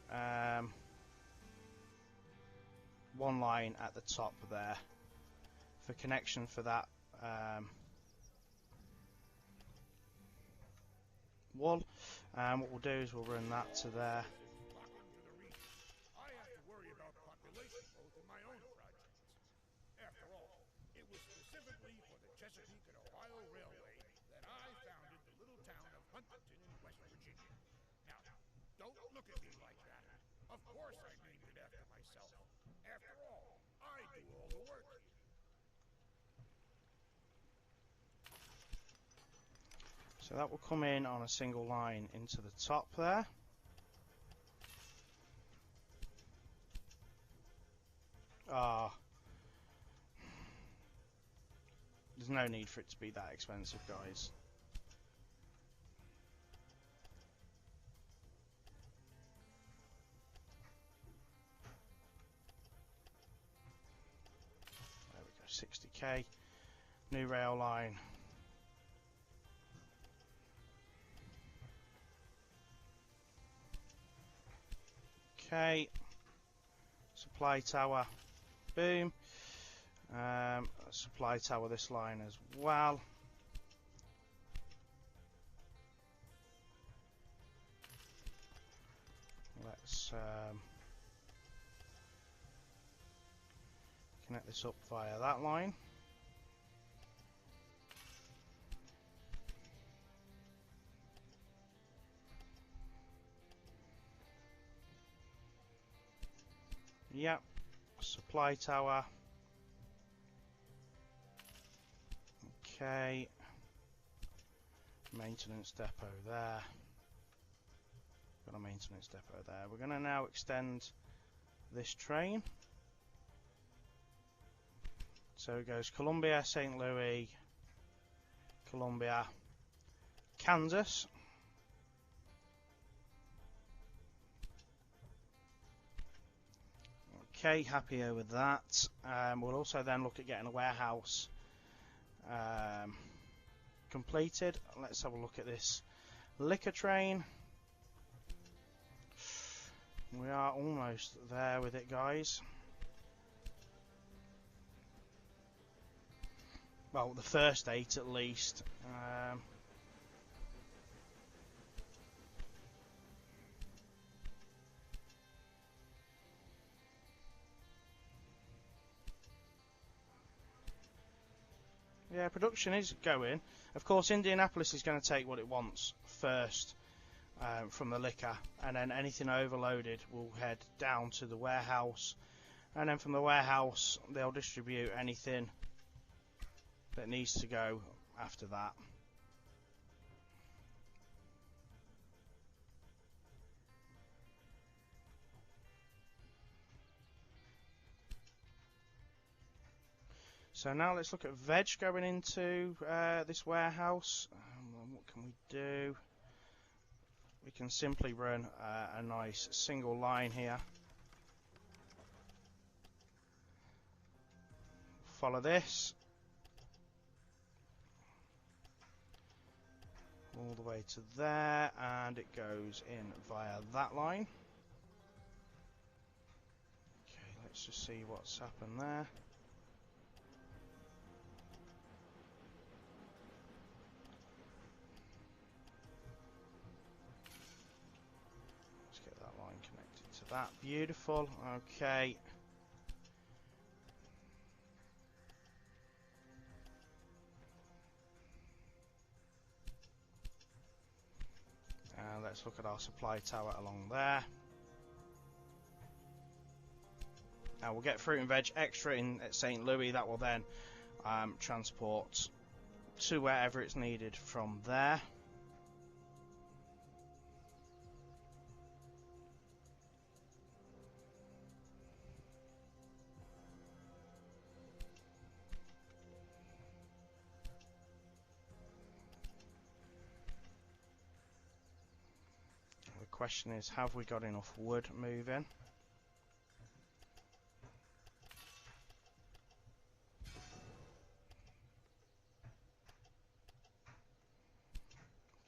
one line at the top there for connection for that wall. What we'll do is we'll run that to there. I have to worry about population growth in my own projects. After all, it was specifically for the Chesapeake and Ohio Railway that I founded the little town of Huntington in West Virginia. Now, don't look at me like that. Of course I named it after myself. After all, I do all the work here. So that will come in on a single line into the top there. There's no need for it to be that expensive, guys. There we go, 60k. New rail line. Okay. Supply tower. Boom. Supply tower this line as well. Let's connect this up via that line. Yep, supply tower. Okay, maintenance depot there. Got a maintenance depot there. We're going to now extend this train. So it goes Columbia, St. Louis, Columbia, Kansas. Okay, happier with that. We'll also then look at getting a warehouse completed. Let's have a look at this liquor train. We are almost there with it, guys. Well, the first 8 at least. Yeah, production is going. Of course, Indianapolis is going to take what it wants first from the liquor, and then anything overloaded will head down to the warehouse, and then from the warehouse they'll distribute anything that needs to go after that. So now let's look at veg going into this warehouse. What can we do? We can simply run a nice single line here. Follow this all the way to there, and it goes in via that line. Okay, let's just see what's happened there. Let's get that line connected to that. Beautiful. Okay. Let's look at our supply tower along there. Now we'll get fruit and veg extra in at St. Louis. That will then transport to wherever it's needed from there. question is, have we got enough wood moving?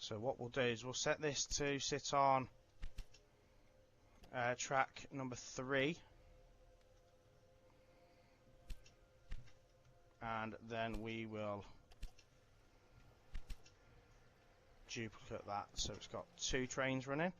So what we'll do is we'll set this to sit on track number 3. And then we will duplicate that so it's got 2 trains running.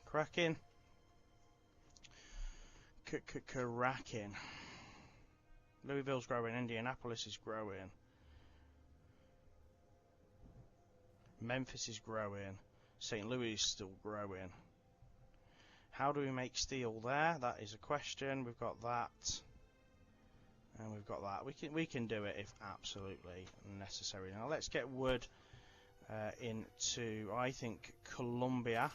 Cracking. Cracking. Louisville's growing, Indianapolis is growing. Memphis is growing. St. Louis is still growing. How do we make steel there? That is a question. We've got that. And we've got that. We can do it if absolutely necessary. Now let's get wood into, I think, Columbia.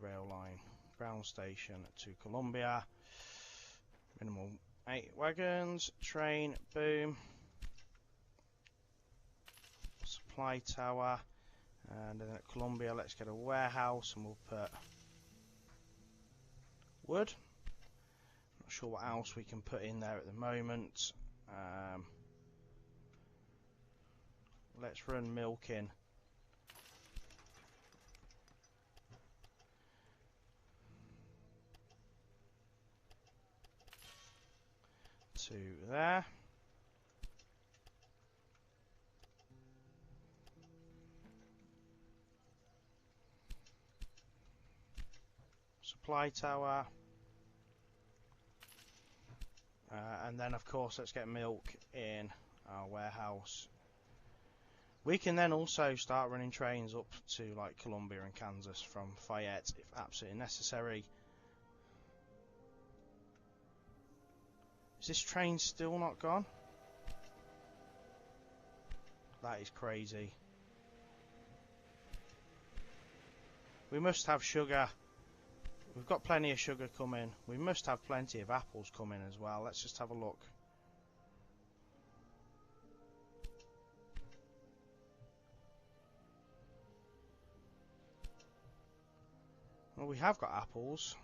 Rail line, ground station to Columbia. Minimal 8 wagons, train, boom. Supply tower, and then at Columbia, let's get a warehouse, and we'll put wood. Not sure what else we can put in there at the moment. Let's run milking. To there. Supply tower. And then of course let's get milk in our warehouse. We can then also start running trains up to like Columbia and Kansas from Fayette if absolutely necessary. Is this train still not gone? That is crazy. We must have sugar. We've got plenty of sugar coming. We must have plenty of apples coming as well. Let's just have a look. Well, we have got apples.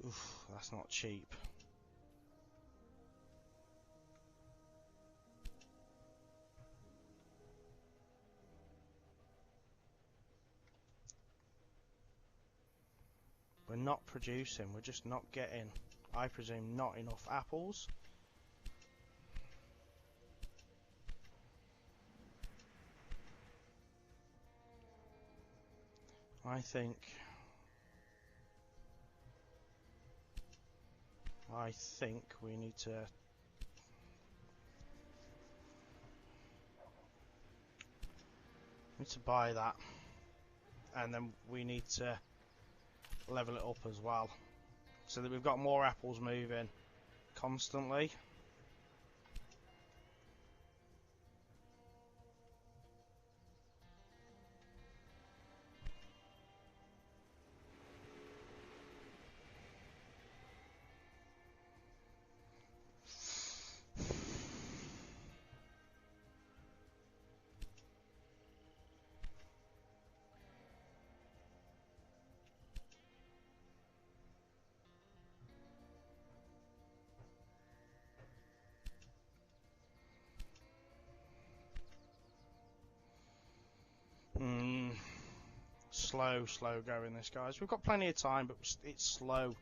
Oof, that's not cheap. We're not producing, we're just not getting, I presume, not enough apples. I think we need to buy that, and then we need to level it up as well so that we've got more apples moving constantly. Slow going this, guys. We've got plenty of time, but it's slow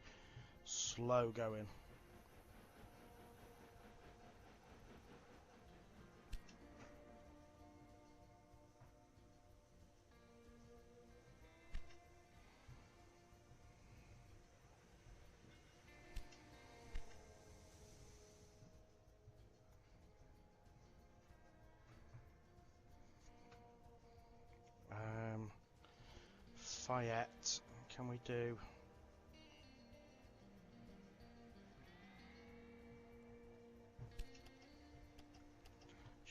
going. Fayette. Can we do...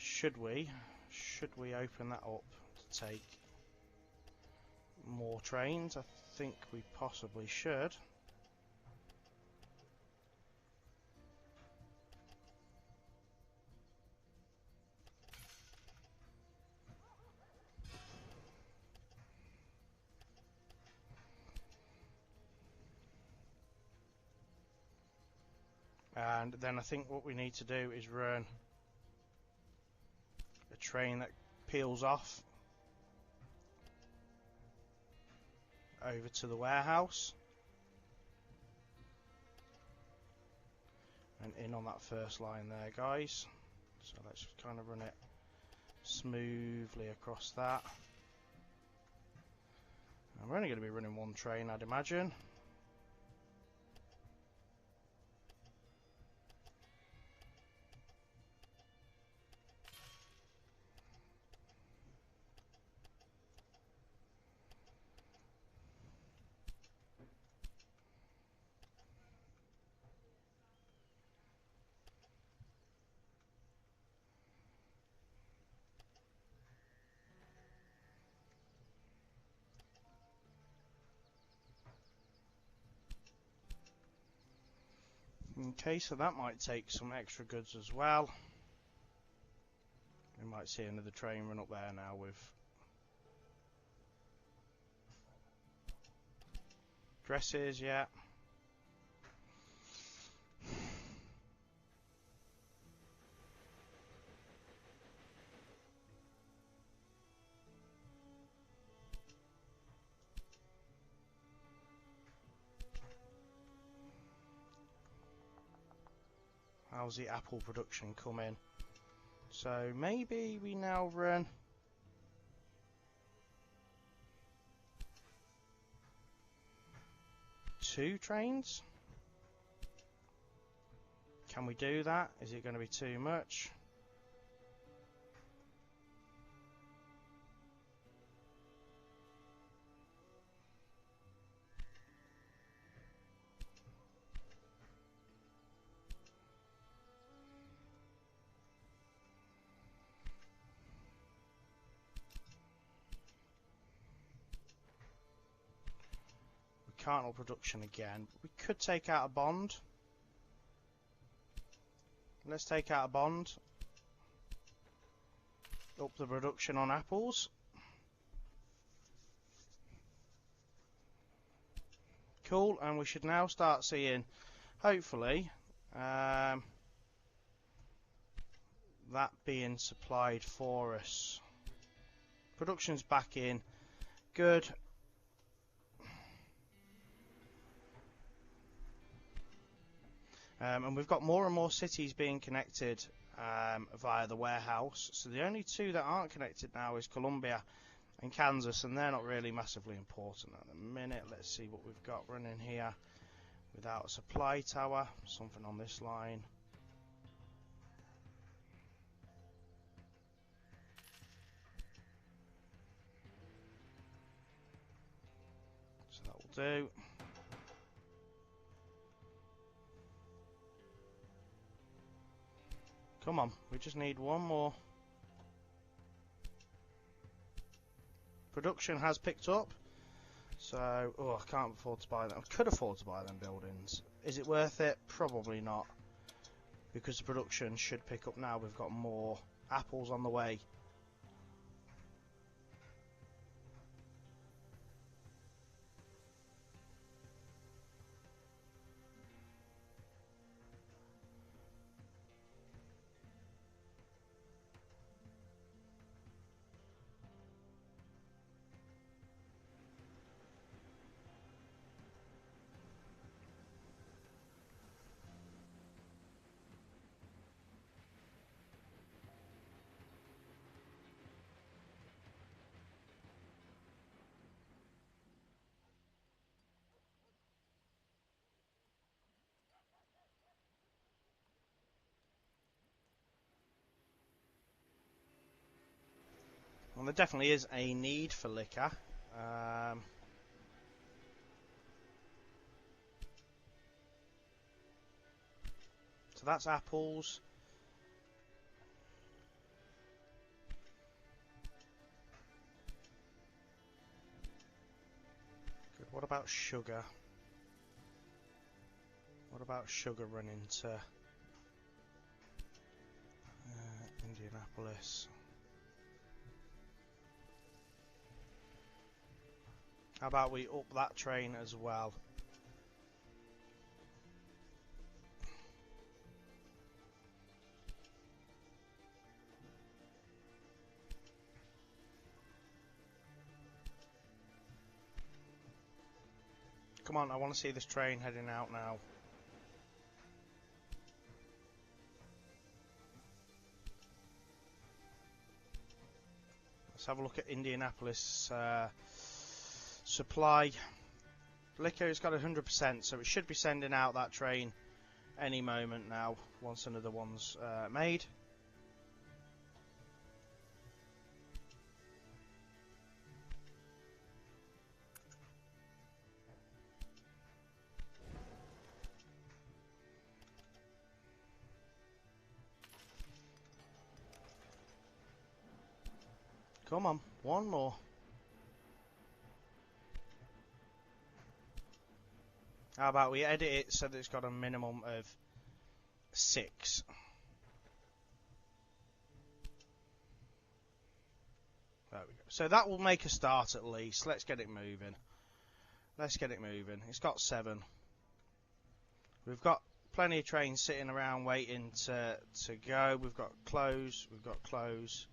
Should we open that up to take more trains? I think we possibly should. And then I think what we need to do is run a train that peels off over to the warehouse and in on that first line there, guys. So let's just kind of run it smoothly across that. And we're only going to be running one train, I'd imagine. Okay, so that might take some extra goods as well. We might see another train run up there now with dresses, yeah. How's the apple production coming? So maybe we now run two trains? Can we do that? Is it going to be too much? Can't up production again. We could take out a bond. Let's take out a bond. Up the production on apples. Cool, and we should now start seeing, hopefully, that being supplied for us. Production's back in. Good. And we've got more and more cities being connected via the warehouse. So the only two that aren't connected now is Columbia and Kansas, and they're not really massively important at the minute. Let's see what we've got running here without a supply tower. Something on this line. So that will do. Come on, we just need one more. Production has picked up. So, oh, I can't afford to buy them. I could afford to buy them buildings. Is it worth it? Probably not. Because the production should pick up now. We've got more apples on the way. Well, there definitely is a need for liquor. So that's apples. Good. What about sugar? What about sugar running to Indianapolis? How about we up that train as well? Come on, I want to see this train heading out now. Let's have a look at Indianapolis supply. Liquor has got 100%, so it should be sending out that train any moment now, once another one's made. Come on, one more. How about we edit it so that it's got a minimum of 6. There we go. So that will make a start at least. Let's get it moving. Let's get it moving. It's got 7. We've got plenty of trains sitting around waiting to go. We've got close. We've got close.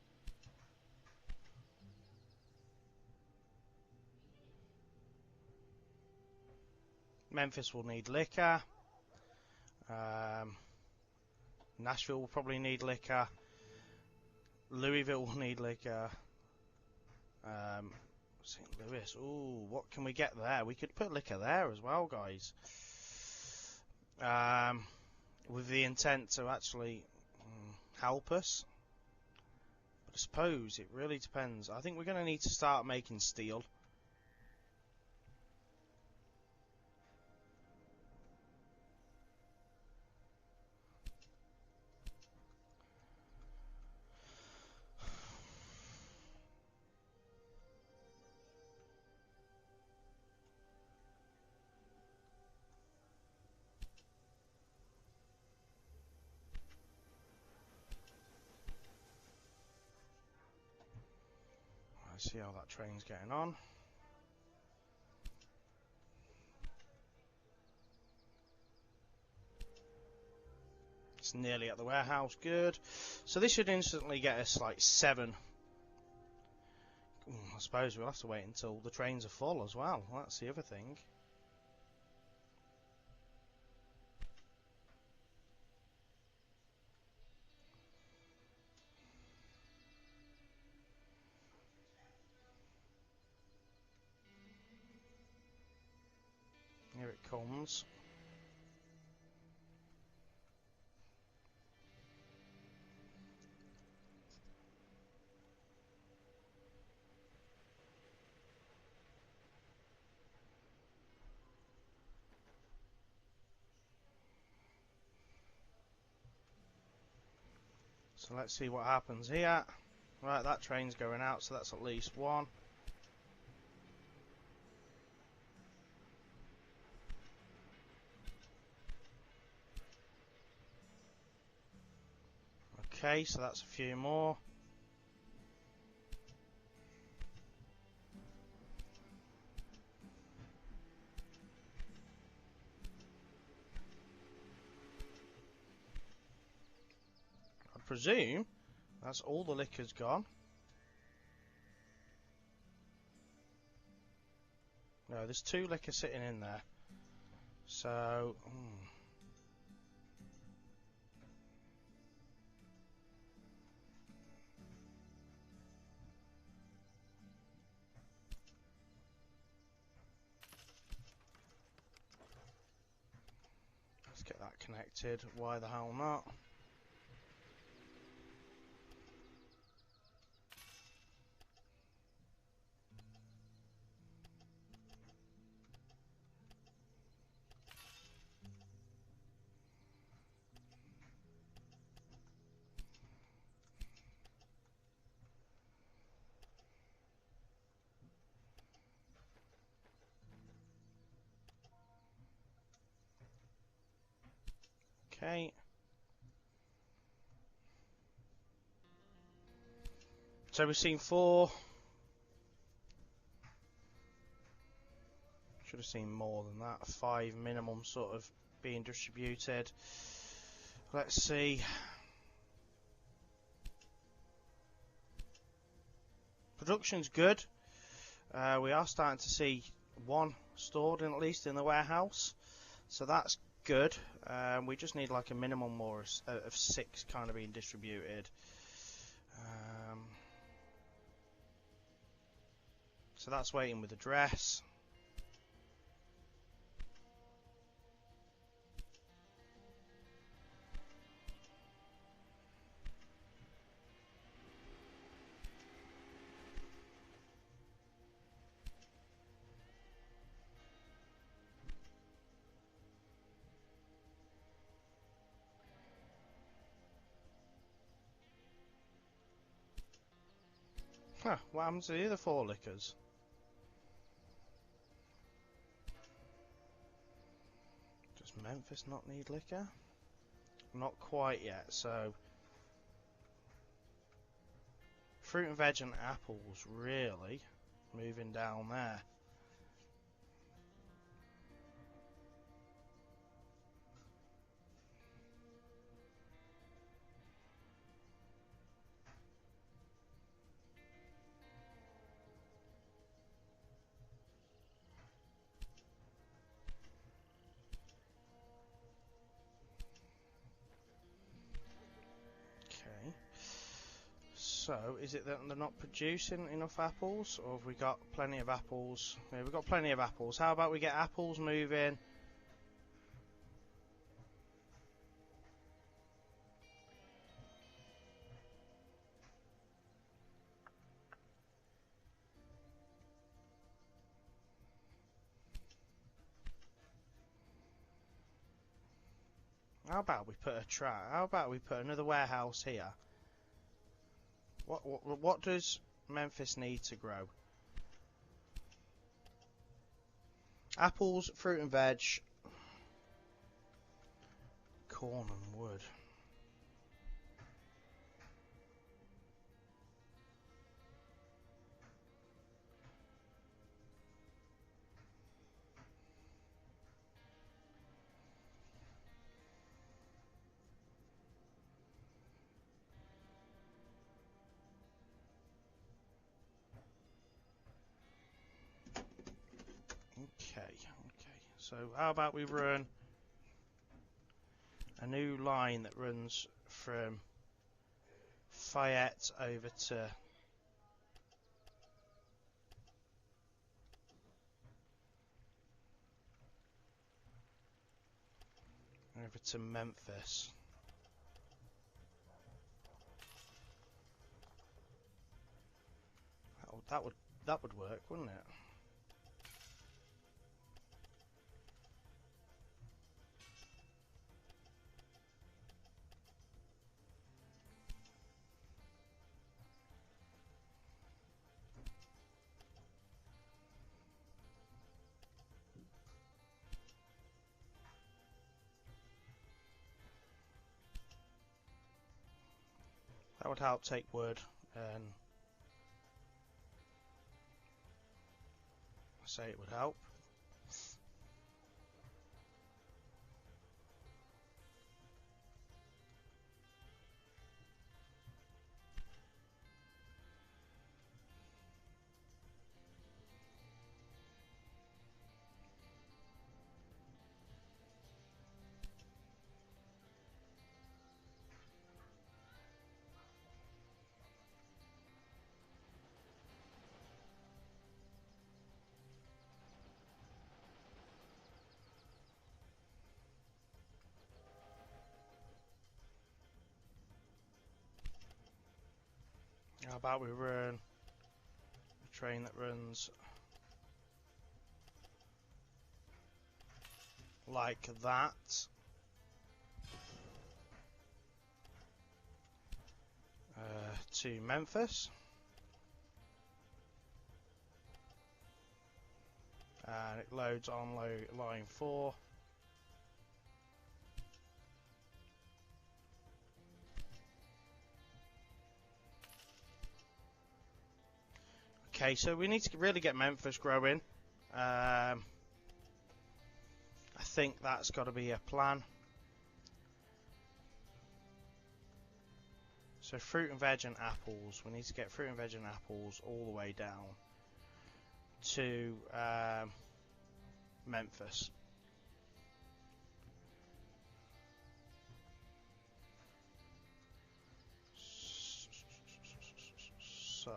Memphis will need liquor. Nashville will probably need liquor. Louisville will need liquor. St. Louis. Ooh, what can we get there? We could put liquor there as well, guys. With the intent to actually help us. But I suppose it really depends. I think we're going to need to start making steel. See how that train's getting on. It's nearly at the warehouse. Good. So this should instantly get us like 7. I suppose we'll have to wait until the trains are full as well. That's the other thing. Here it comes. So let's see what happens here. Right, that train's going out, so that's at least 1. Okay, so that's a few more. I presume that's all the liquor's gone. No, there's 2 liquor sitting in there. So, let's get that connected. Why the hell not? Okay. So we've seen 4. Should have seen more than that. 5 minimum sort of being distributed. Let's see. Production's good. We are starting to see 1 stored in, at least in the warehouse, so that's good. We just need like a minimum more of 6 kind of being distributed. So that's waiting with the dress. Huh, what happens to the other 4 liquors? Does Memphis not need liquor? Not quite yet, so fruit and veg and apples really moving down there. Okay. So, is it that they're not producing enough apples, or have we got plenty of apples? Yeah, we've got plenty of apples. How about we get apples moving? How about we put a track? How about we put another warehouse here? What does Memphis need to grow? Apples, fruit and veg, corn and wood. Okay. So how about we run a new line that runs from Fayette over to Memphis. That would work, wouldn't it? That would help take wood, and I say it would help. How about we run a train that runs like that. To Memphis. And it loads on line 4. Okay, so we need to really get Memphis growing. I think that's got to be a plan. So fruit and veg and apples. We need to get fruit and veg and apples all the way down to Memphis. So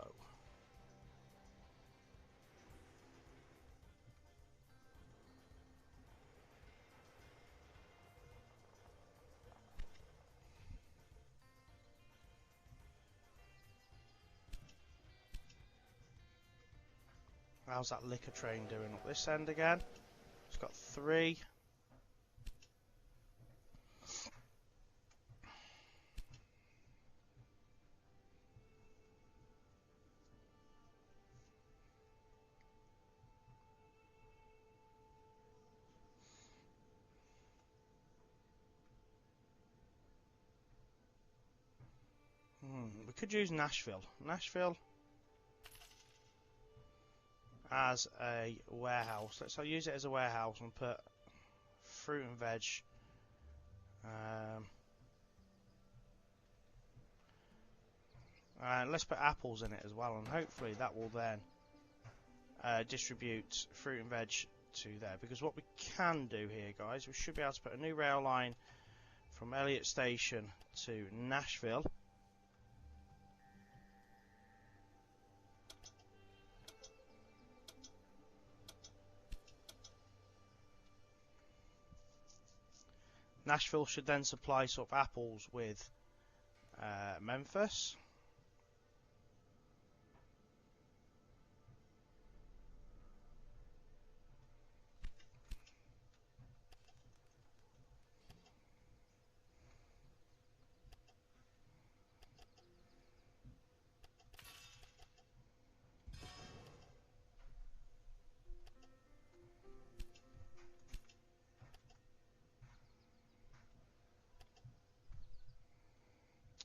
how's that liquor train doing up this end again? It's got 3. We could use Nashville. Nashville as a warehouse. Let's use it as a warehouse and put fruit and veg. And let's put apples in it as well, and hopefully that will then distribute fruit and veg to there. Because what we can do here, guys, we should be able to put a new rail line from Elliott Station to Nashville. Nashville should then supply sort of apples with Memphis.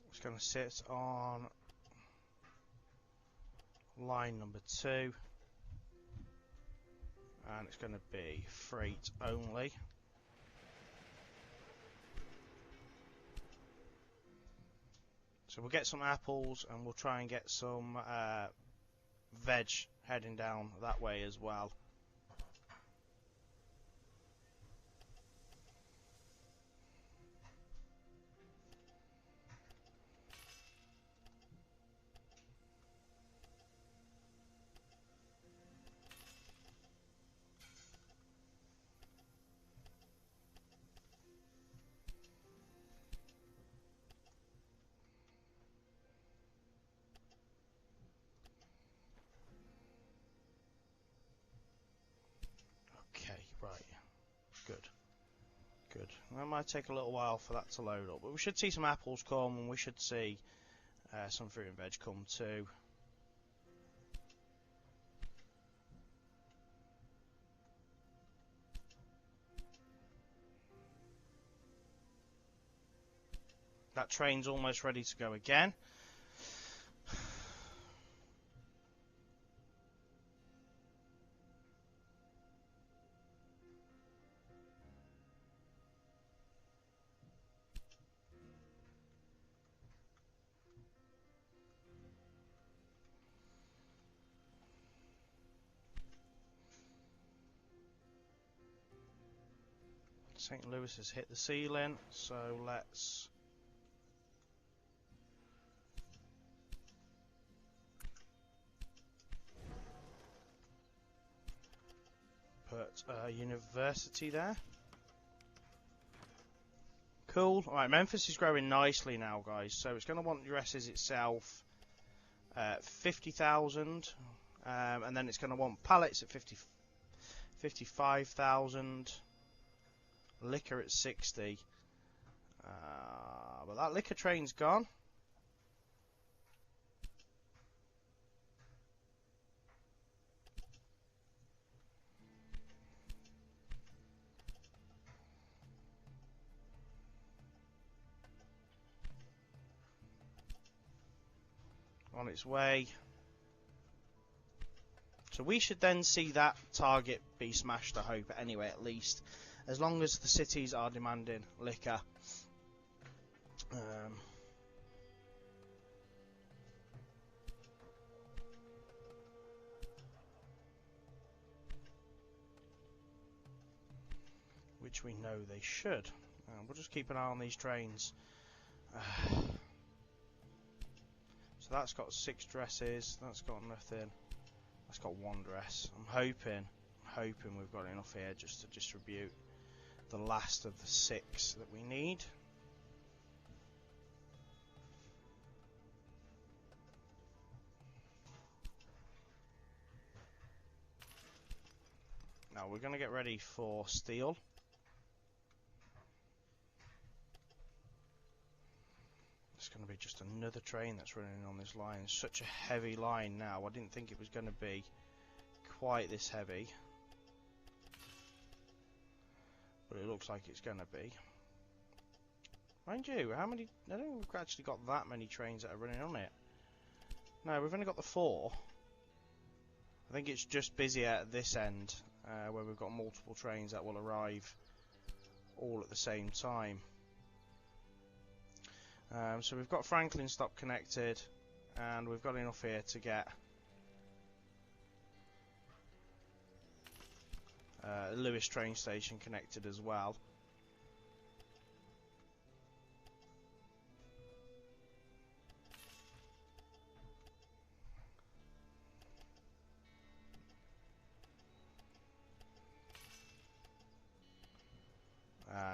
It's going to sit on line number 2, and it's going to be freight only. So we'll get some apples, and we'll try and get some veg heading down that way as well. Right, good. That might take a little while for that to load up, but we should see some apples come, and we should see some fruit and veg come too. That train's almost ready to go again. St. Louis has hit the ceiling, so let's put a university there. Cool. Alright, Memphis is growing nicely now, guys, so it's going to want dresses itself 50,000, and then it's going to want pallets at 55,000. Liquor at 60. But that liquor train's gone. On its way. So we should then see that target be smashed, I hope, anyway, at least. As long as the cities are demanding liquor. Which we know they should. We'll just keep an eye on these trains. So that's got 6 dresses. That's got nothing. That's got 1 dress. I'm hoping we've got enough here just to distribute the last of the 6 that we need. Now we're going to get ready for steel. It's going to be just another train that's running on this line. It's such a heavy line now. I didn't think it was going to be quite this heavy, but it looks like it's going to be. Mind you, how many? I don't think we've actually got that many trains that are running on it. No, we've only got the 4. I think it's just busier at this end, where we've got multiple trains that will arrive all at the same time. So we've got Franklin stop connected, and we've got enough here to get Lewis train station connected as well.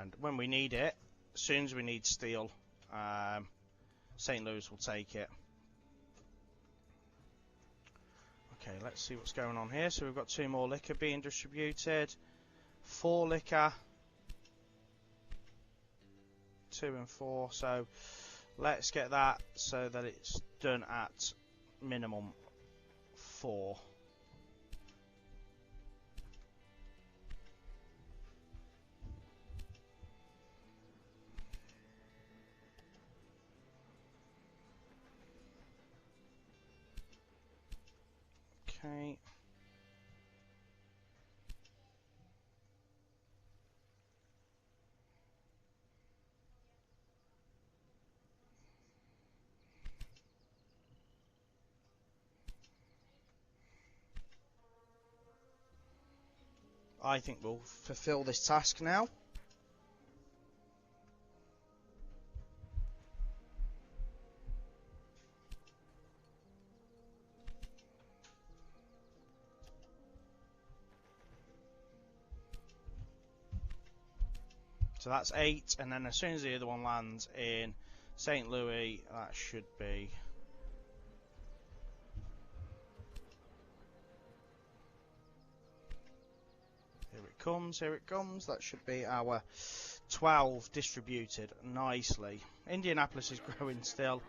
And when we need it, as soon as we need steel, St. Louis will take it. Okay, let's see what's going on here. So we've got 2 more liquor being distributed. 4 liquor. 2 and 4. So let's get that so that it's done at minimum 4. Okay. I think we'll fulfill this task now. So that's 8, and then as soon as the other one lands in St. Louis, that should be... Here it comes. That should be our 12 distributed nicely. Indianapolis is growing still.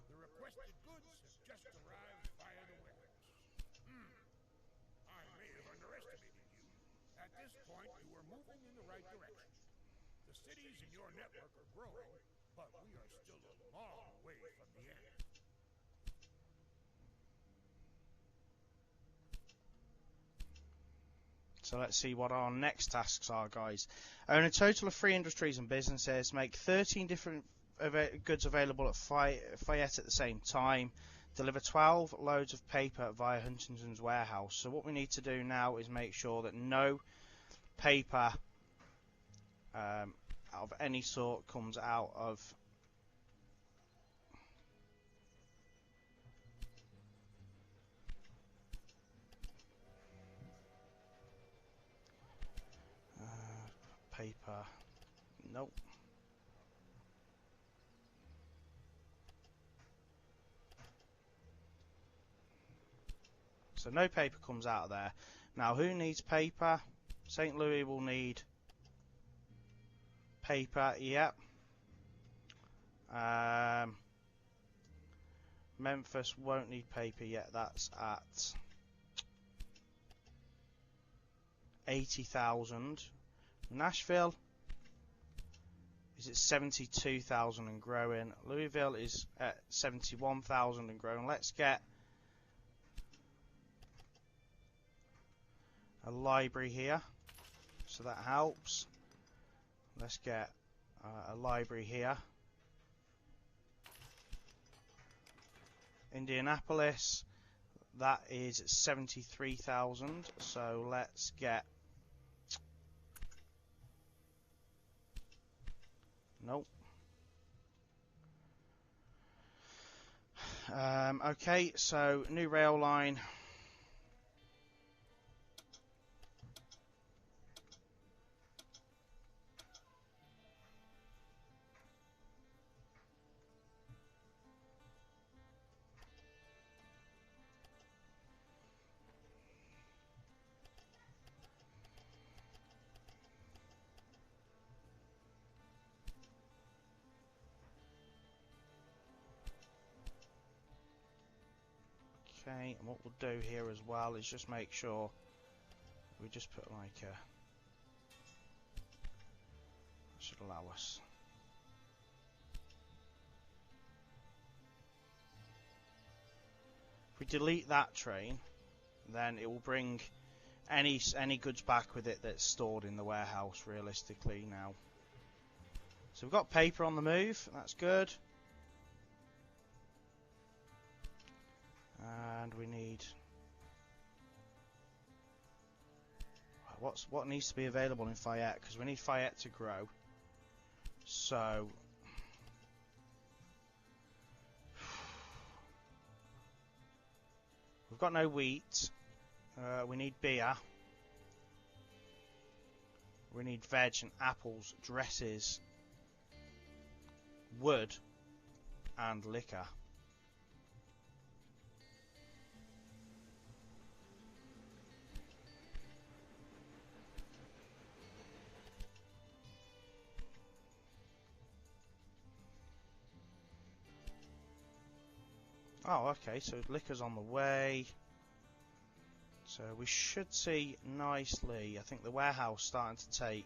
The requested goods have just arrived via the warehouse. I may have underestimated you. At this point, you are moving in the right direction. The cities in your network are growing, but we are still a long way from the end. So let's see what our next tasks are, guys. Own a total of 3 industries and businesses. Make 13 different goods available at Fayette at the same time. Deliver 12 loads of paper via Huntington's warehouse. So what we need to do now is make sure that no paper of any sort comes out of paper. Nope. So no paper comes out of there. Now who needs paper? St. Louis will need paper, yep. Memphis won't need paper yet, that's at 80,000. Nashville is at 72,000 and growing. Louisville is at 71,000 and growing. Let's get a library here, so that helps. Let's get a library here. Indianapolis, that is 73,000, so let's get... Nope. Okay, so new rail line. Okay, and what we'll do here as well is just make sure we just put like a... should allow us. If we delete that train, then it will bring any goods back with it that's stored in the warehouse realistically now. So we've got paper on the move, that's good. And we need... what needs to be available in Fayette, because we need Fayette to grow. So... we've got no wheat. We need beer. We need veg and apples, dresses, wood, and liquor. Oh, okay, so liquor's on the way. So we should see nicely, I think the warehouse starting to take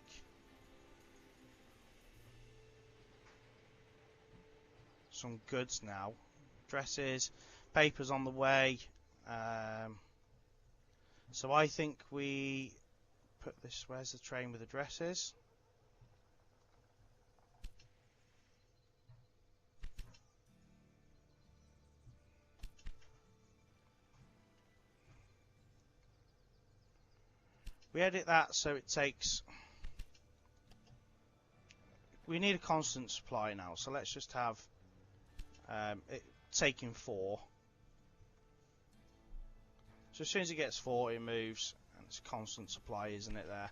some goods now. Dresses, paper's on the way. So I think we put this, where's the train with the dresses? We edit that so it takes... we need a constant supply now, so let's just have it taking 4. So as soon as it gets 4, it moves, and it's constant supply, isn't it, there?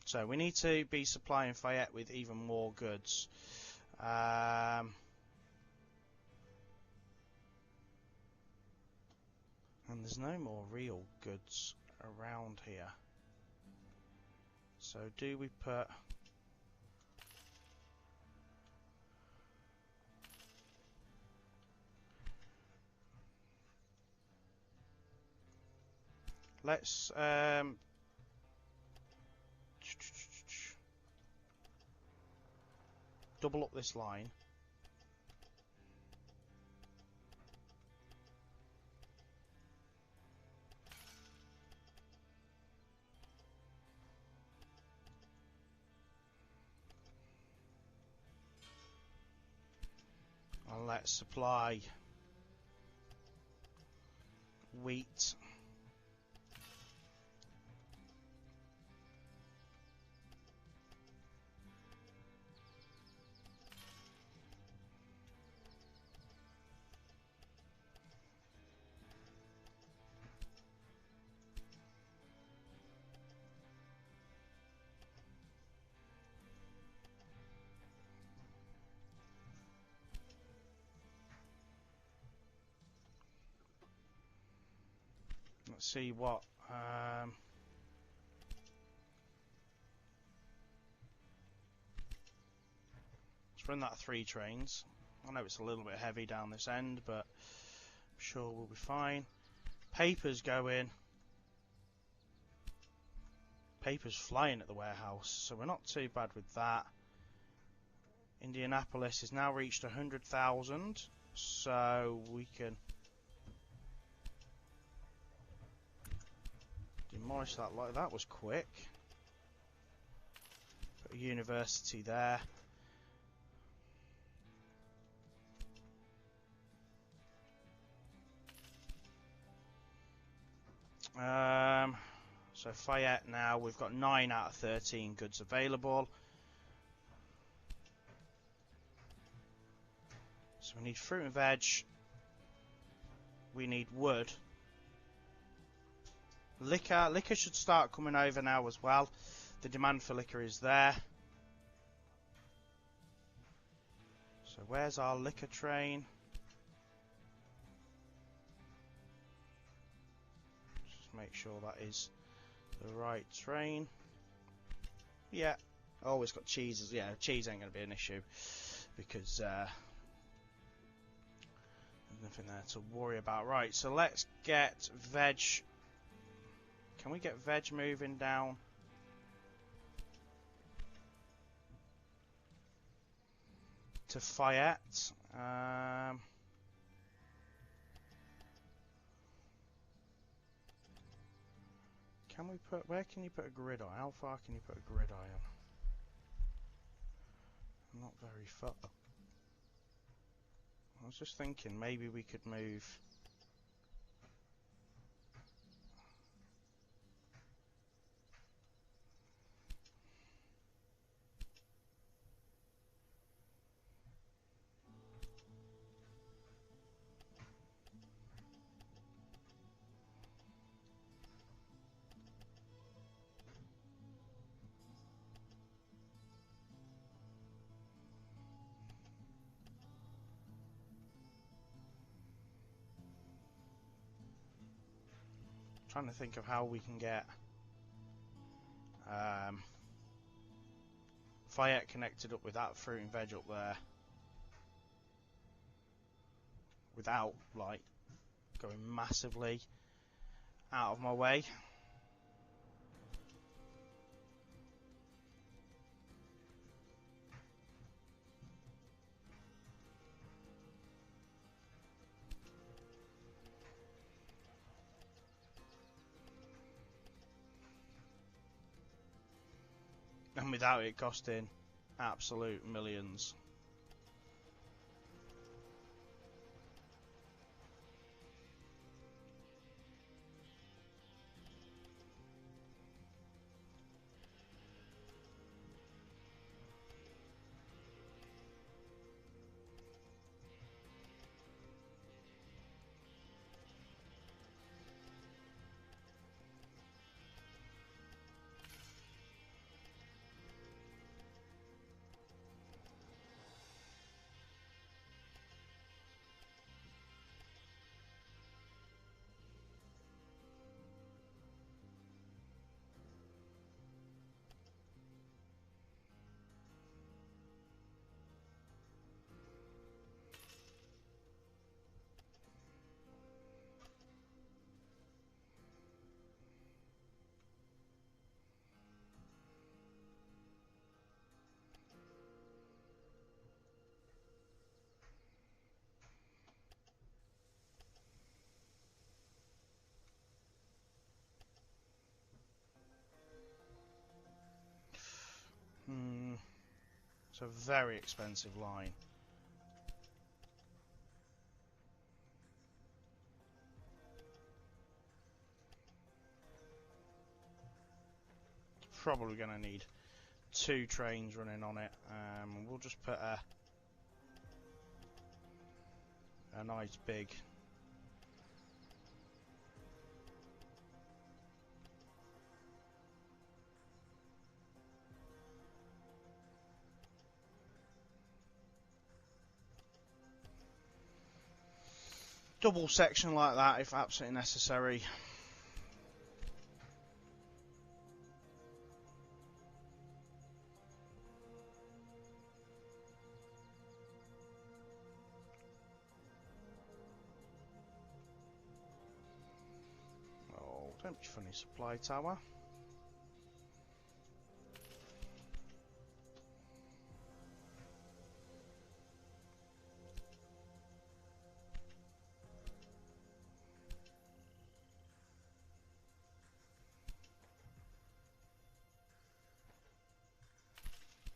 So we need to be supplying Fayette with even more goods. And there's no more real goods around here. So do we put... let's double up this line. And let's supply wheat. Let's see what let's run that 3 trains. I know it's a little bit heavy down this end, but I'm sure we'll be fine. Paper's going. Paper's flying at the warehouse, so we're not too bad with that. Indianapolis has now reached 100,000. so we can demolish that. Like that was quick. Put a university there. So Fayette now, we've got 9 out of 13 goods available. So we need fruit and veg. We need wood. Liquor should start coming over now as well. The demand for liquor is there. So where's our liquor train? Just make sure that is the right train. Yeah. Oh, it's got cheeses. Yeah, cheese ain't going to be an issue because there's nothing there to worry about. Right, so let's get veg. Can we get veg moving down? To Fayette. Can we put? Where can you put a grid on? How far can you put a grid on? Not very far. I was just thinking maybe we could move. Trying to think of how we can get Fayette connected up with that fruit and veg up there without like going massively out of my way. And without it costing absolute millions. It's a very expensive line. Probably going to need 2 trains running on it. We'll just put a nice big double section like that if absolutely necessary. Oh, don't be funny, supply tower.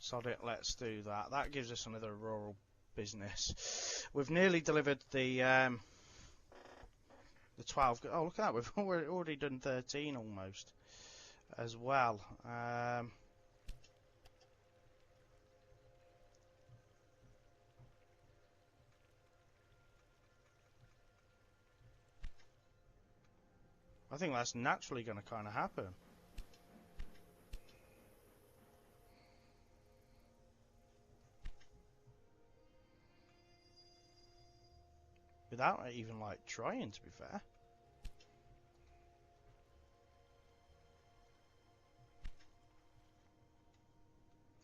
Sod it, let's do that. That gives us another rural business. We've nearly delivered the 12. Oh, look at that. We've already done 13 almost as well. I think that's naturally going to kind of happen. Without even like trying, to be fair.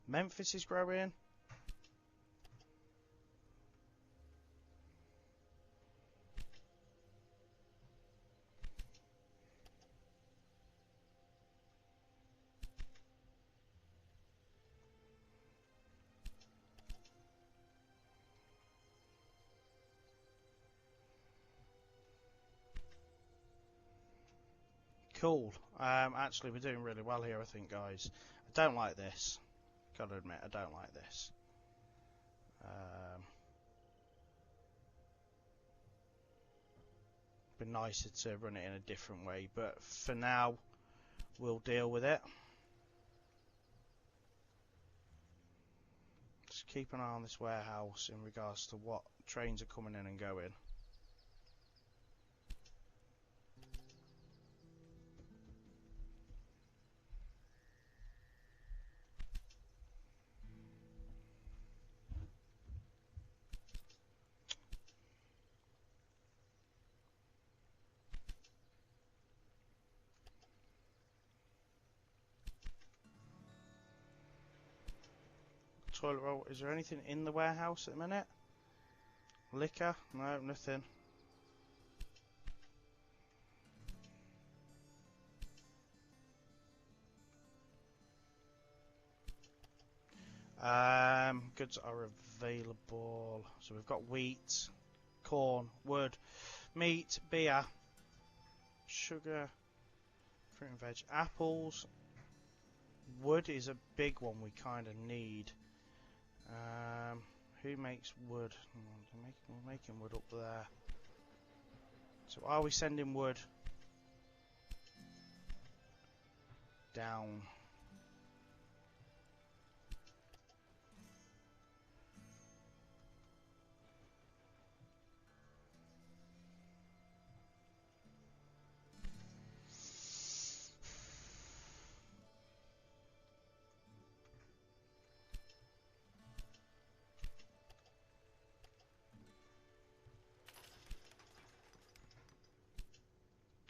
Memphis is growing. Cool. Actually, we're doing really well here, I think, guys. I don't like this. Gotta admit, I don't like this. Be nicer to run it in a different way, but for now, we'll deal with it. Just keep an eye on this warehouse in regards to what trains are coming in and going. Toilet roll. Is there anything in the warehouse at the minute? Liquor? No, nothing. Goods are available. So we've got wheat, corn, wood, meat, beer, sugar, fruit and veg, apples. Wood is a big one we kind of need. Who makes wood? We're making wood up there. So are we sending wood down?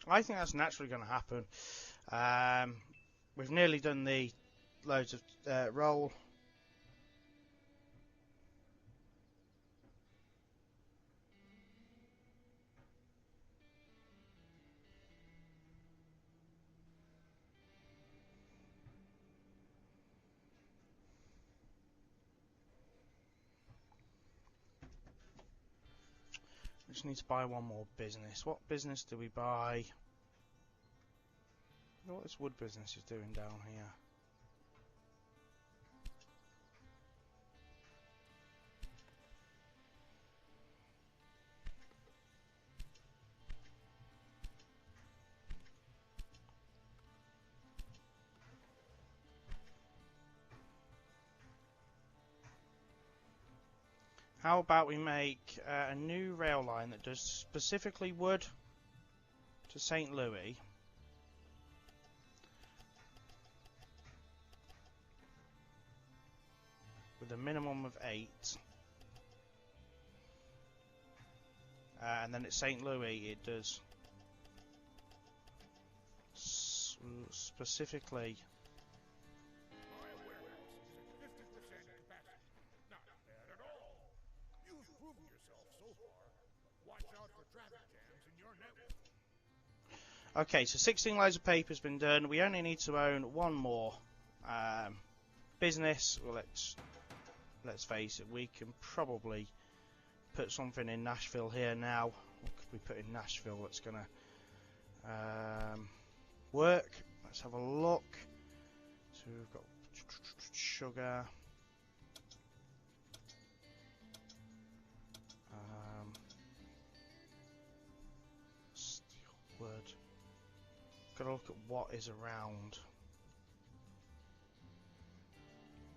I think that's naturally going to happen. We've nearly done the loads of roll. We just need to buy one more business. What business do we buy? I wonder what this wood business is doing down here. How about we make a new rail line that does specifically wood to St. Louis. With a minimum of 8. And then at St. Louis it does specifically Okay, so 16 loads of paper has been done. We only need to own one more business. Well, let's face it, we can probably put something in Nashville here now. What could we put in Nashville that's going to work? Let's have a look. So we've got sugar. wood. Gotta look at what is around.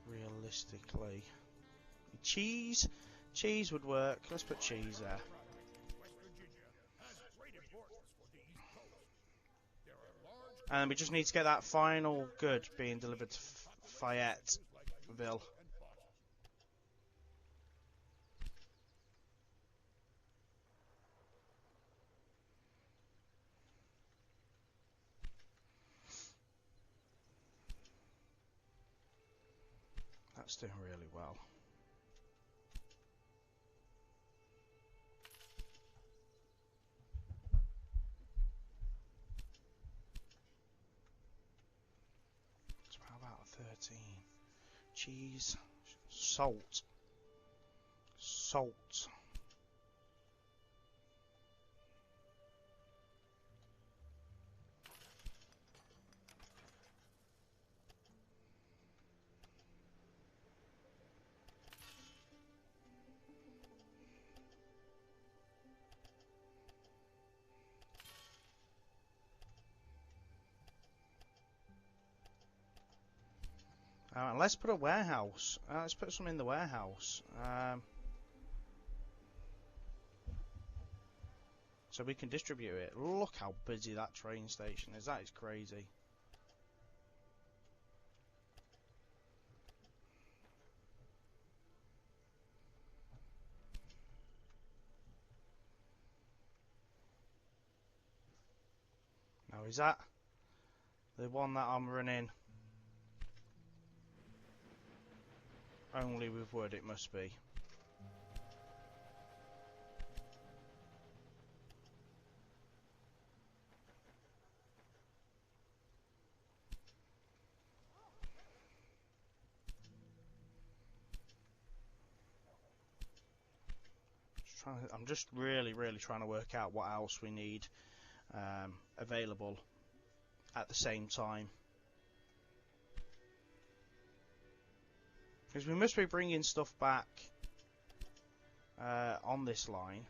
Realistically. Cheese? Cheese would work. Let's put cheese there. And we just need to get that final good being delivered to Fayetteville. That's doing really well. So how about 13? Cheese, salt, salt. Let's put a warehouse. Let's put some in the warehouse. So we can distribute it. Look how busy that train station is. That is crazy. Now is that the one that I'm running? Only with wood, it must be. I'm just really trying to work out what else we need available at the same time. Because we must be bringing stuff back on this line.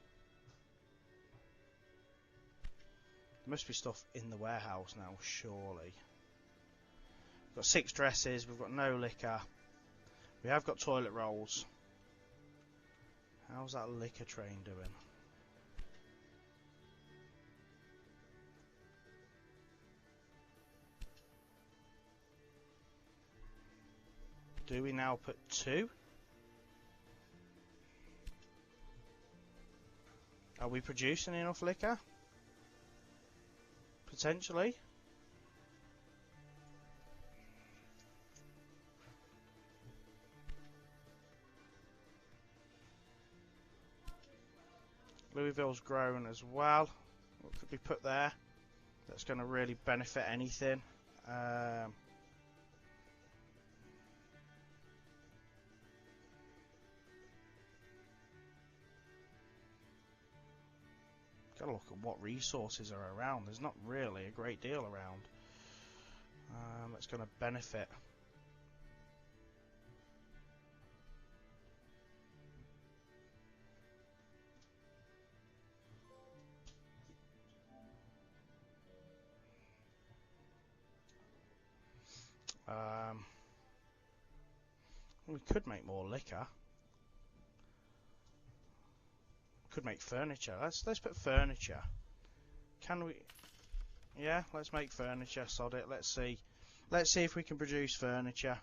There must be stuff in the warehouse now, surely. We've got 6 dresses, we've got no liquor. We have got toilet rolls. How's that liquor train doing? Do we now put 2? Are we producing enough liquor? Potentially. Louisville's grown as well. What could we put there that's going to really benefit anything? Gotta look at what resources are around. There's not really a great deal around that's going to benefit. We could make more liquor. Could make furniture. Let's put furniture. Can we? Yeah, let's make furniture. Sod it. Let's see. Let's see if we can produce furniture.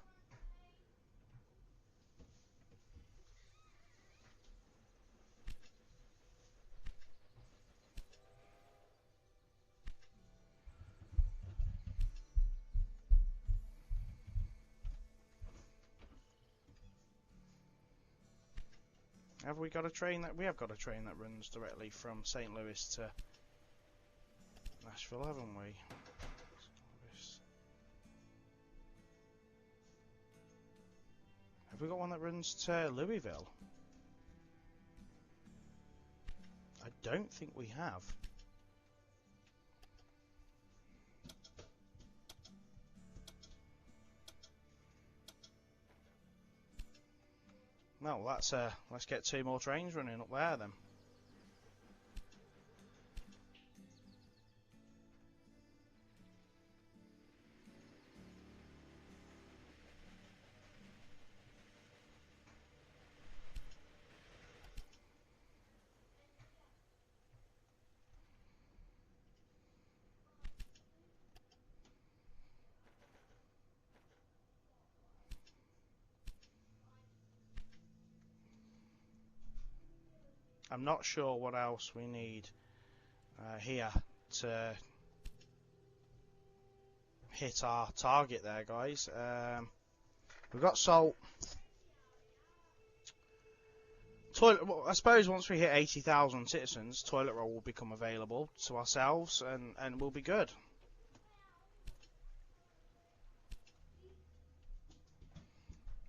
Have we got a train that... We have got a train that runs directly from St. Louis to Nashville, haven't we? Have we got one that runs to Louisville? I don't think we have. No, let's get 2 more trains running up there then. I'm not sure what else we need here to hit our target there, guys. We've got salt. Toilet. Well, I suppose once we hit 80,000 citizens, toilet roll will become available to ourselves, and we'll be good.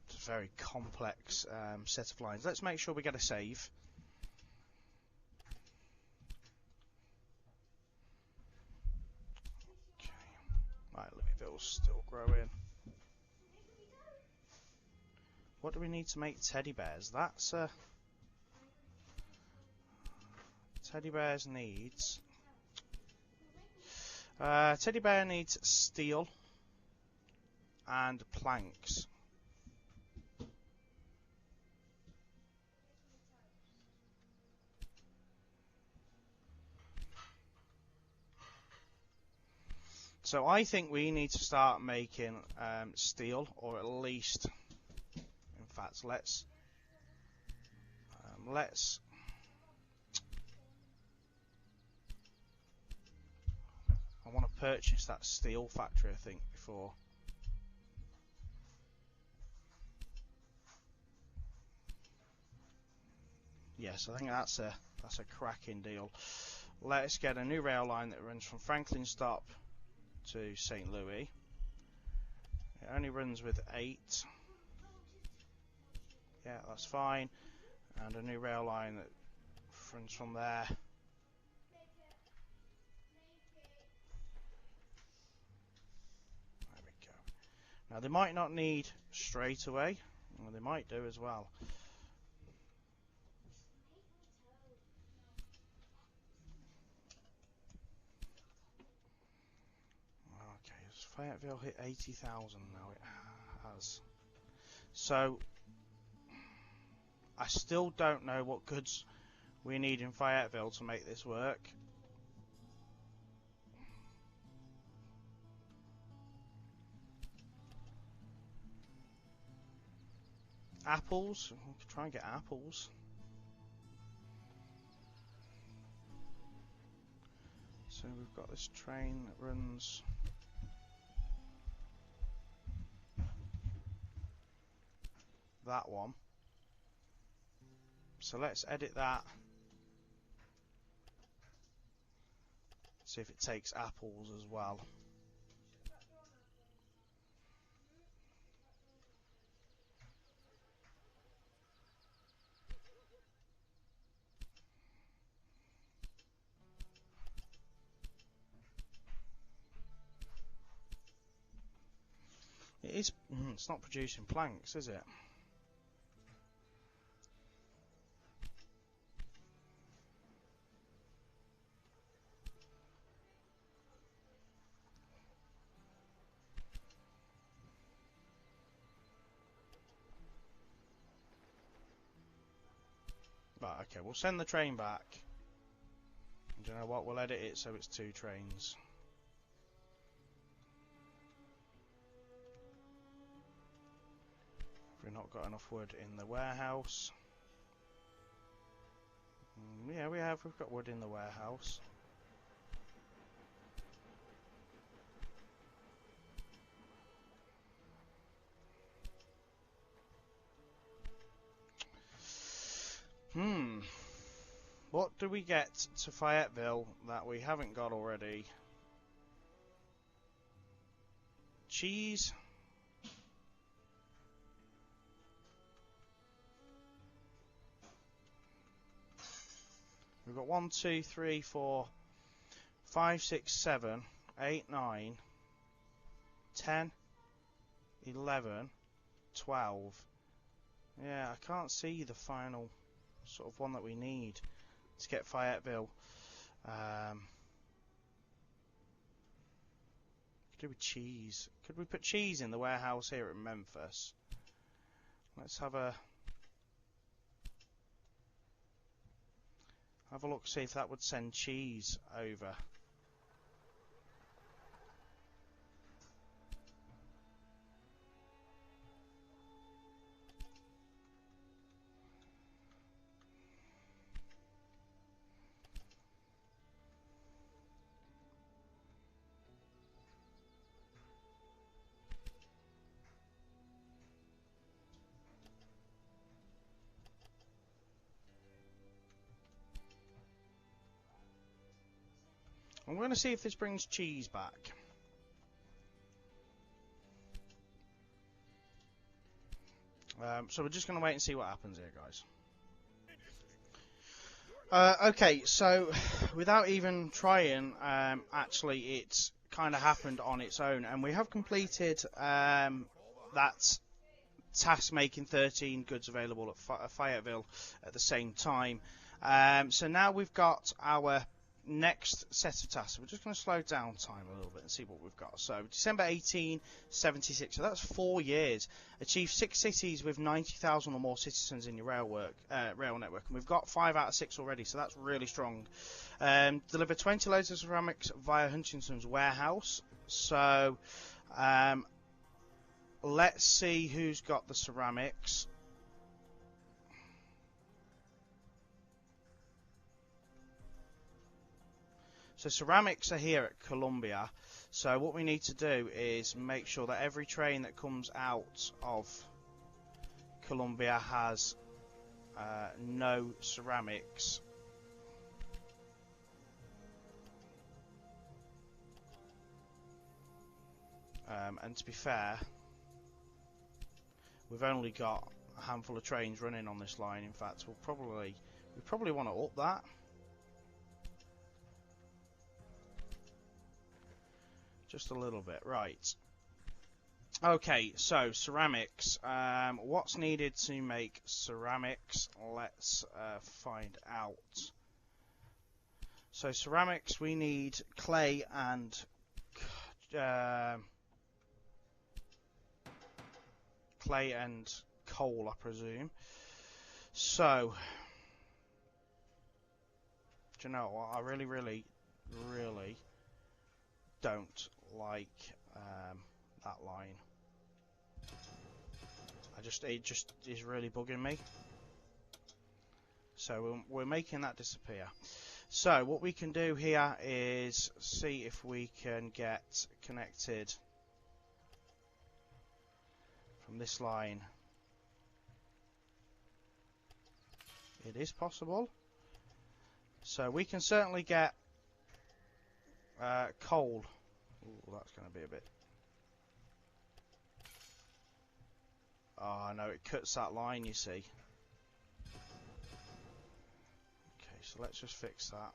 It's a very complex set of lines. Let's make sure we get a save. Okay. Right, Louisville's still growing. What do we need to make teddy bears? That's teddy bears needs. Teddy bear needs steel and planks. So I think we need to start making steel, or at least, in fact, let's. I want to purchase that steel factory, I think, before. Yes, I think that's a cracking deal. Let's get a new rail line that runs from Franklin Stop to St. Louis. It only runs with 8. Yeah, that's fine. And a new rail line that runs from there. There we go. Now they might not need straight away, or they might do as well. Okay, has Fayetteville hit 80,000 now? It has. So I still don't know what goods we need in Fayetteville to make this work. Apples. We could try and get apples. So we've got this train that runs. That one. So let's edit that. See if it takes apples as well. It is. It's not producing planks, is it? Right, okay, we'll send the train back. And do you know what? We'll edit it so it's 2 trains. We've not got enough wood in the warehouse. Yeah, we have. We've got wood in the warehouse. What do we get to Fayetteville that we haven't got already? Cheese. We've got 1, 2, 3, 4, 5, 6, 7, 8, 9, 10, 11, 12. Yeah, I can't see the final sort of one that we need to get Fayetteville. Could do with cheese. Could we put cheese in the warehouse here at Memphis? Let's have a look, see if that would send cheese over. I'm going to see if this brings cheese back. So we're just going to wait and see what happens here, guys. Okay, so without even trying, actually it's kind of happened on its own, and we have completed that task, making 13 goods available at Fayetteville at the same time. So now we've got our next set of tasks. We're just going to slow down time a little bit and see what we've got. So December 1876, so that's 4 years. Achieve 6 cities with 90,000 or more citizens in your rail network, and we've got 5 out of 6 already, so that's really strong. Deliver 20 loads of ceramics via Huntington's warehouse. So let's see who's got the ceramics. So ceramics are here at Columbia. So what we need to do is make sure that every train that comes out of Columbia has no ceramics. And to be fair, we've only got a handful of trains running on this line. In fact, we probably want to up that. Just a little bit, right. Okay, so ceramics. What's needed to make ceramics? Let's find out. So ceramics, we need clay and coal, I presume. So, do you know what? I really don't like that line. It just is really bugging me. So we're making that disappear. So what we can do here is see if we can get connected from this line. It is possible. So we can certainly get coal. Ooh, that's going to be a bit. Oh no, it cuts that line, you see. Okay, so let's just fix that.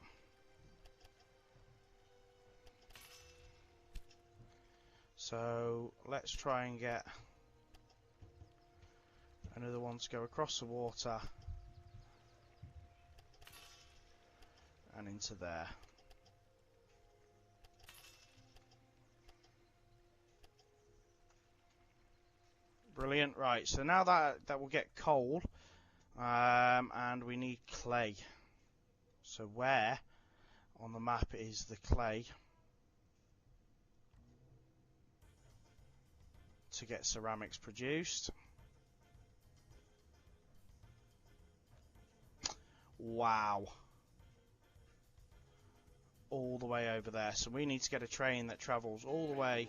So let's try and get another one to go across the water and into there. Brilliant. Right, so now that will get coal, and we need clay. So where on the map is the clay to get ceramics produced? Wow. All the way over there. So we need to get a train that travels all the way.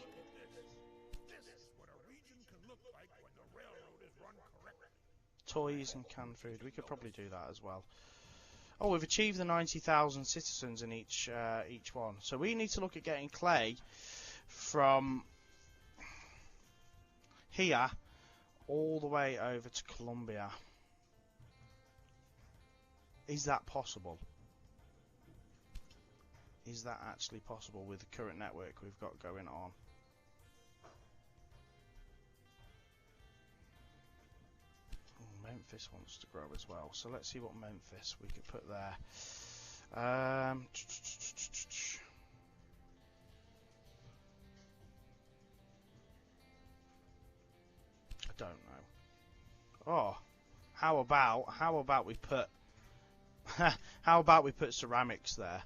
Toys and canned food. We could probably do that as well. Oh, we've achieved the 90,000 citizens in each one. So we need to look at getting clay from here all the way over to Columbia. Is that possible? Is that actually possible with the current network we've got going on? Memphis wants to grow as well, so let's see what Memphis we could put there. I don't know. Oh, how about we put how about we put ceramics there,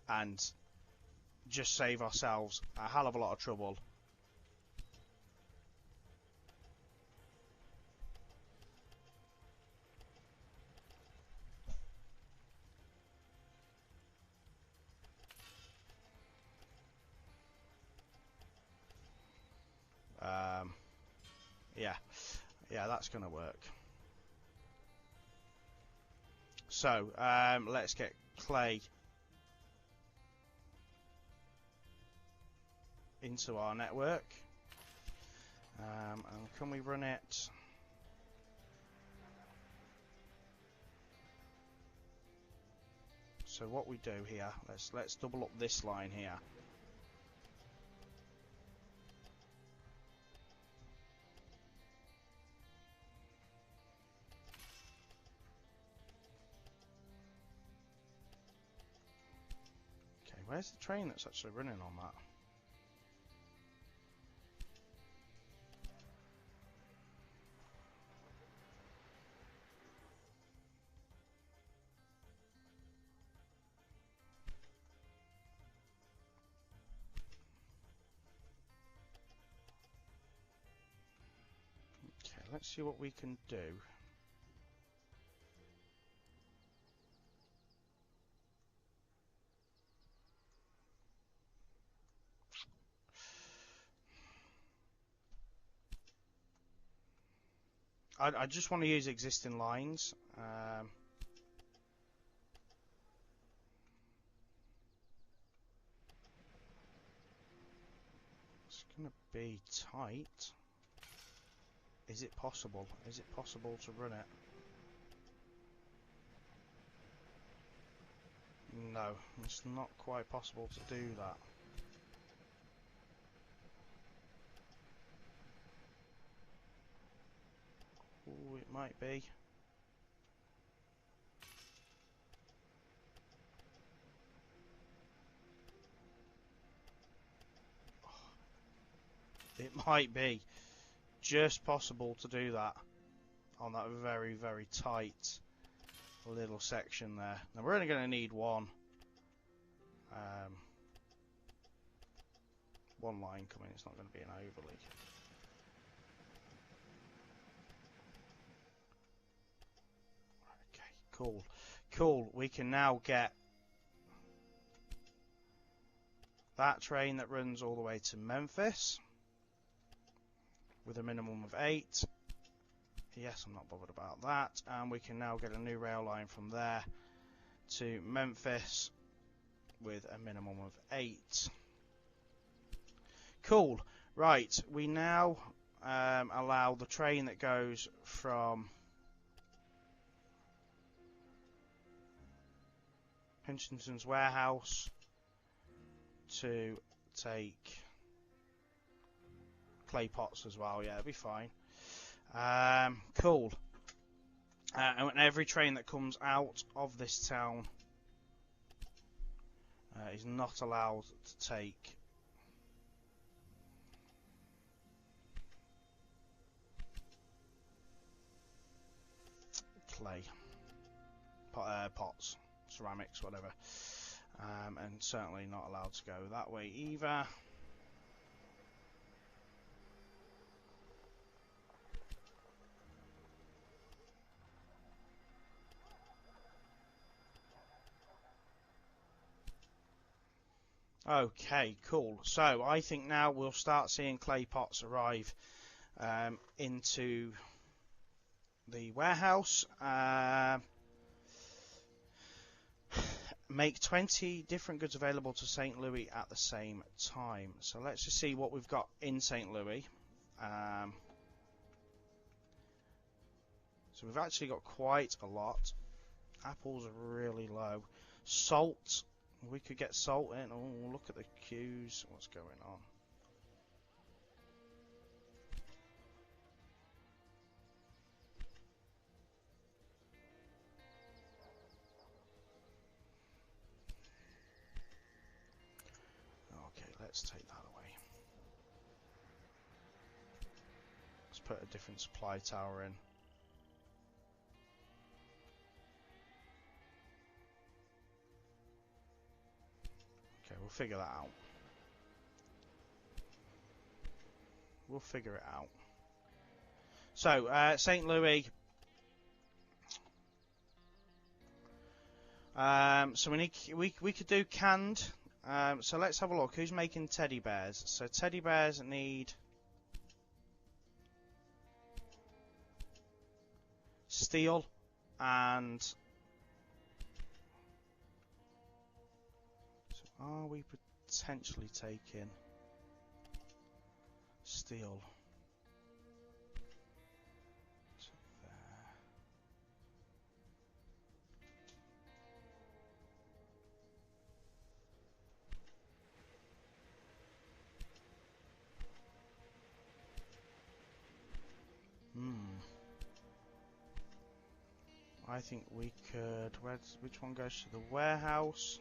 and just save ourselves a hell of a lot of trouble. Yeah, that's going to work. So let's get clay into our network. And can we run it? So what we do here, let's double up this line here. Okay, where's the train that's actually running on that? Okay, let's see what we can do. I just want to use existing lines. It's going to be tight. Is it possible? Is it possible to run it? No, it's not quite possible to do that. Ooh, it might be. It might be just possible to do that on that very, very tight little section there. Now we're only going to need one line coming. It's not going to be an overlay. Okay, cool. We can now get that train that runs all the way to Memphis with a minimum of 8. Yes, I'm not bothered about that. And we can now get a new rail line from there to Memphis with a minimum of 8. Cool. Right, we now allow the train that goes from Huntington's warehouse to take clay pots as well. Yeah, it'll be fine. Cool. And every train that comes out of this town is not allowed to take clay pots, ceramics, whatever, and certainly not allowed to go that way either. Okay, cool. So I think now we'll start seeing clay pots arrive into the warehouse. Make 20 different goods available to St. Louis at the same time. So let's just see what we've got in St. Louis. So we've actually got quite a lot. Apples are really low. Salt. We could get salt in. Oh, look at the queues. What's going on? Okay, let's take that away. Let's put a different supply tower in. Okay, we'll figure that out. We'll figure it out. So, St. Louis. So we could do canned. So let's have a look. Who's making teddy bears? So teddy bears need steel and Are we potentially taking steel to there? I think we could. Which one goes to the warehouse?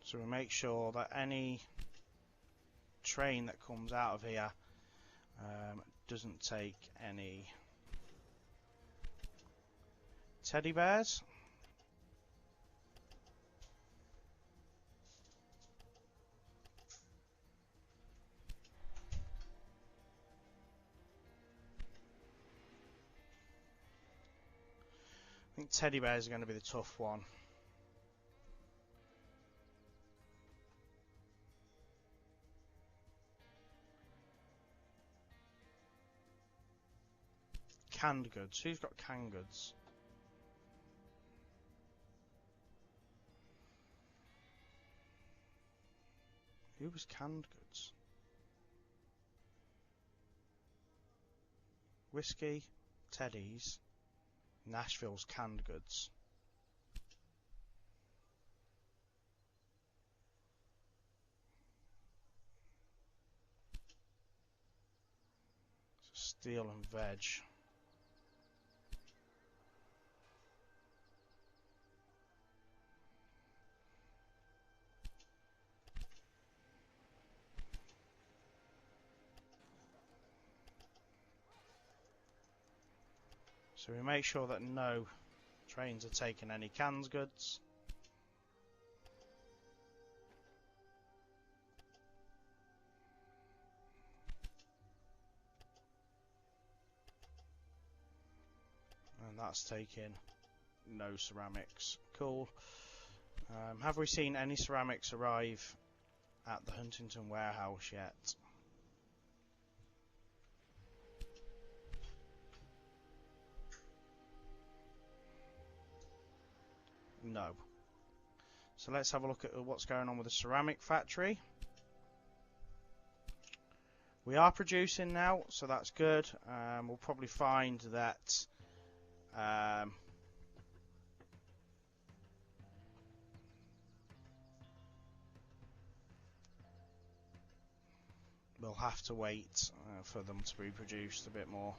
So we make sure that any train that comes out of here doesn't take any teddy bears. I think teddy bears are going to be the tough one. Canned goods. Who's got canned goods? Who was canned goods? Whiskey, Teddy's, Nashville's canned goods. Steel and veg. So we make sure that no trains are taking any canned goods. And that's taking no ceramics. Cool. Have we seen any ceramics arrive at the Huntington warehouse yet? No. So let's have a look at what's going on with the ceramic factory. We are producing now, so that's good. We'll probably find that we'll have to wait for them to be produced a bit more.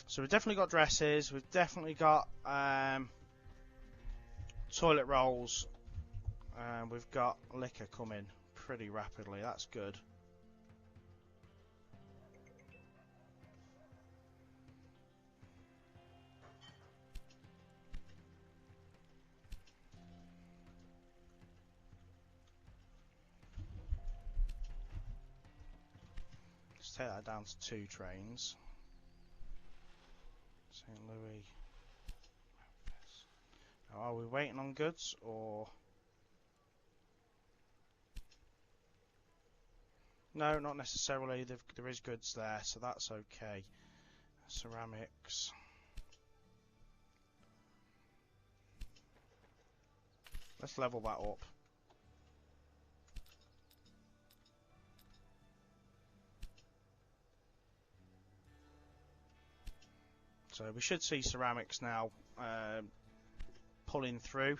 So we've definitely got dresses, we've definitely got toilet rolls, and we've got liquor coming pretty rapidly. That's good. Let's take that down to 2 trains. St. Louis. Now, are we waiting on goods or? No, not necessarily. There is goods there, so that's okay. Ceramics. Let's level that up. So we should see ceramics now pulling through.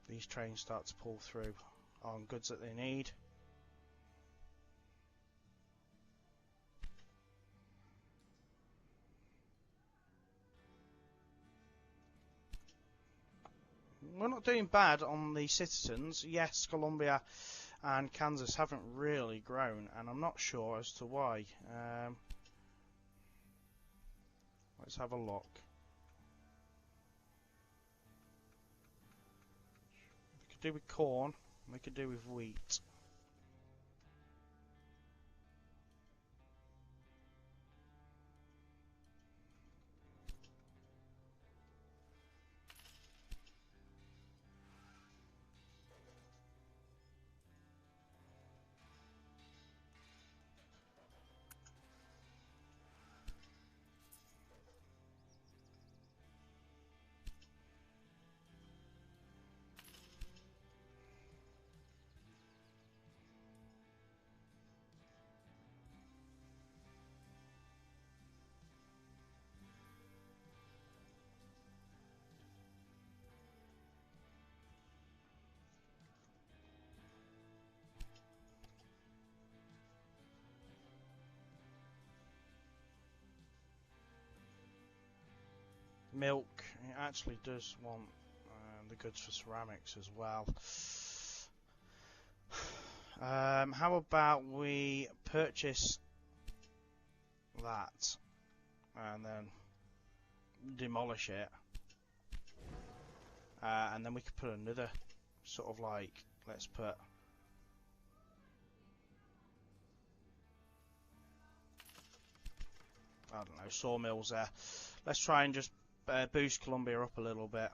These trains start to pull through on goods that they need. we're not doing bad on the citizens. Yes, Colombia and Kansas haven't really grown, and I'm not sure as to why. Let's have a look. We could do with corn, we could do with wheat. Milk, it actually does want the goods for ceramics as well. How about we purchase that and then demolish it, and then we could put another sort of like, let's put I don't know, sawmills there. Let's try and just boost Colombia up a little bit.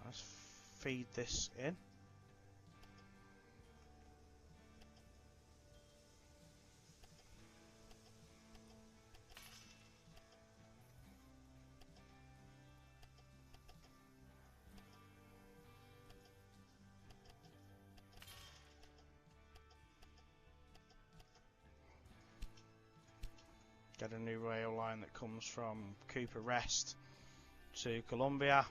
Let's feed this in. Get a new rail line that comes from Cooper Rest to Columbia.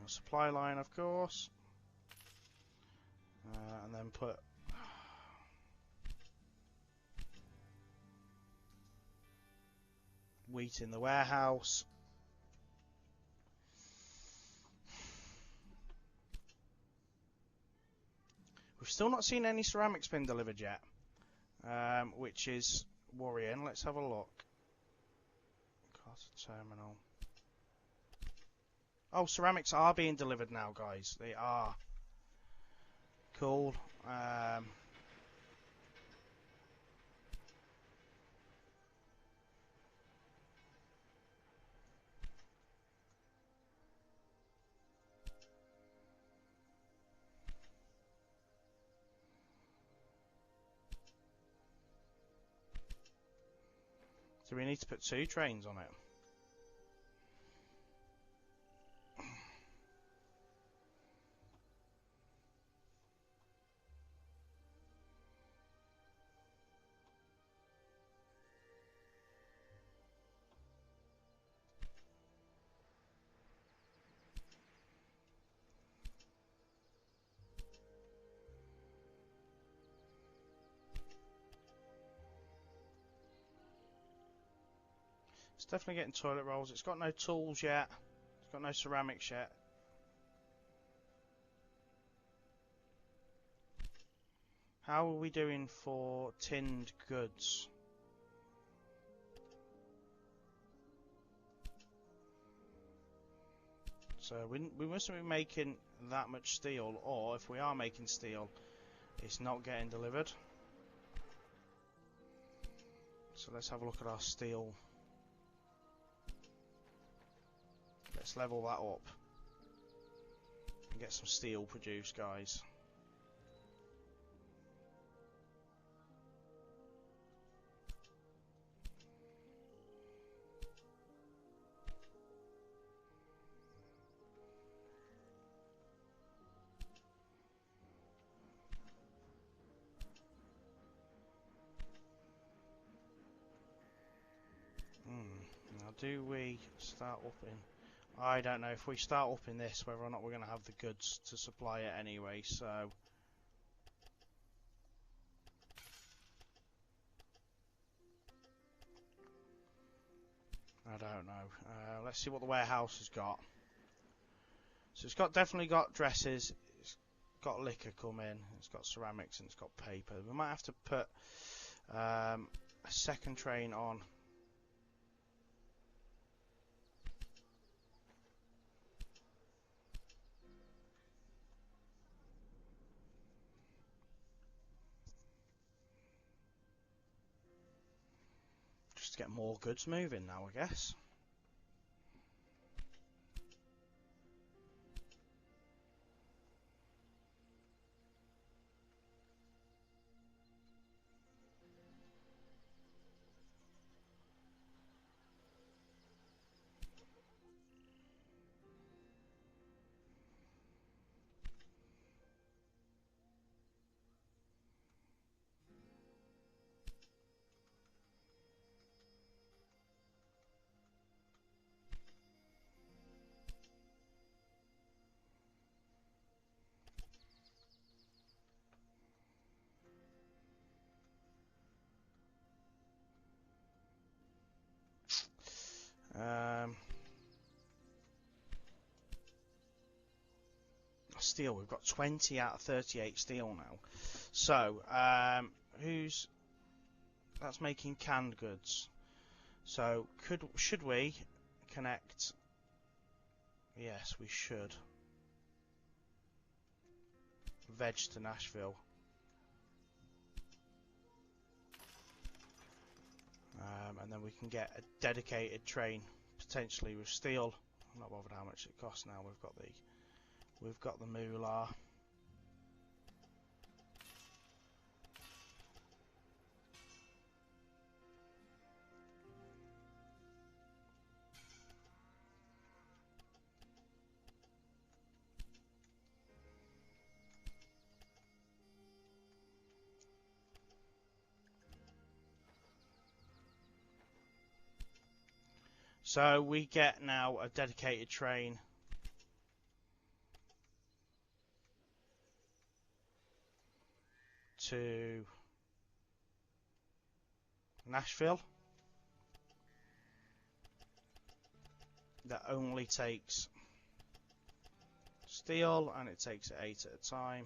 Supply line, of course, and then put wheat in the warehouse. We've still not seen any ceramics being delivered yet, which is worrying. Let's have a look. Carter terminal. Oh, ceramics are being delivered now, guys. They are. Cool. So we need to put 2 trains on it. It's definitely getting toilet rolls. It's got no tools yet. It's got no ceramics yet. How are we doing for tinned goods? So we mustn't be making that much steel, or if we are making steel, it's not getting delivered. So let's have a look at our steel. Let's level that up. get some steel produced, guys. Now, do we start up in... I don't know if we start up in this, whether or not we're going to have the goods to supply it anyway, so... I don't know. Let's see what the warehouse has got. So it's definitely got dresses, it's got liquor coming, it's got ceramics, and it's got paper. We might have to put a second train on. Just to get more goods moving now, I guess. Steel, we've got 20 out of 38 steel now. So, that's making canned goods. So, should we connect? Yes, we should. Veg to Nashville. And then we can get a dedicated train, potentially with steel. I'm not bothered how much it costs now. We've got the moolah. So we get now a dedicated train to Nashville that only takes steel, and it takes 8 at a time.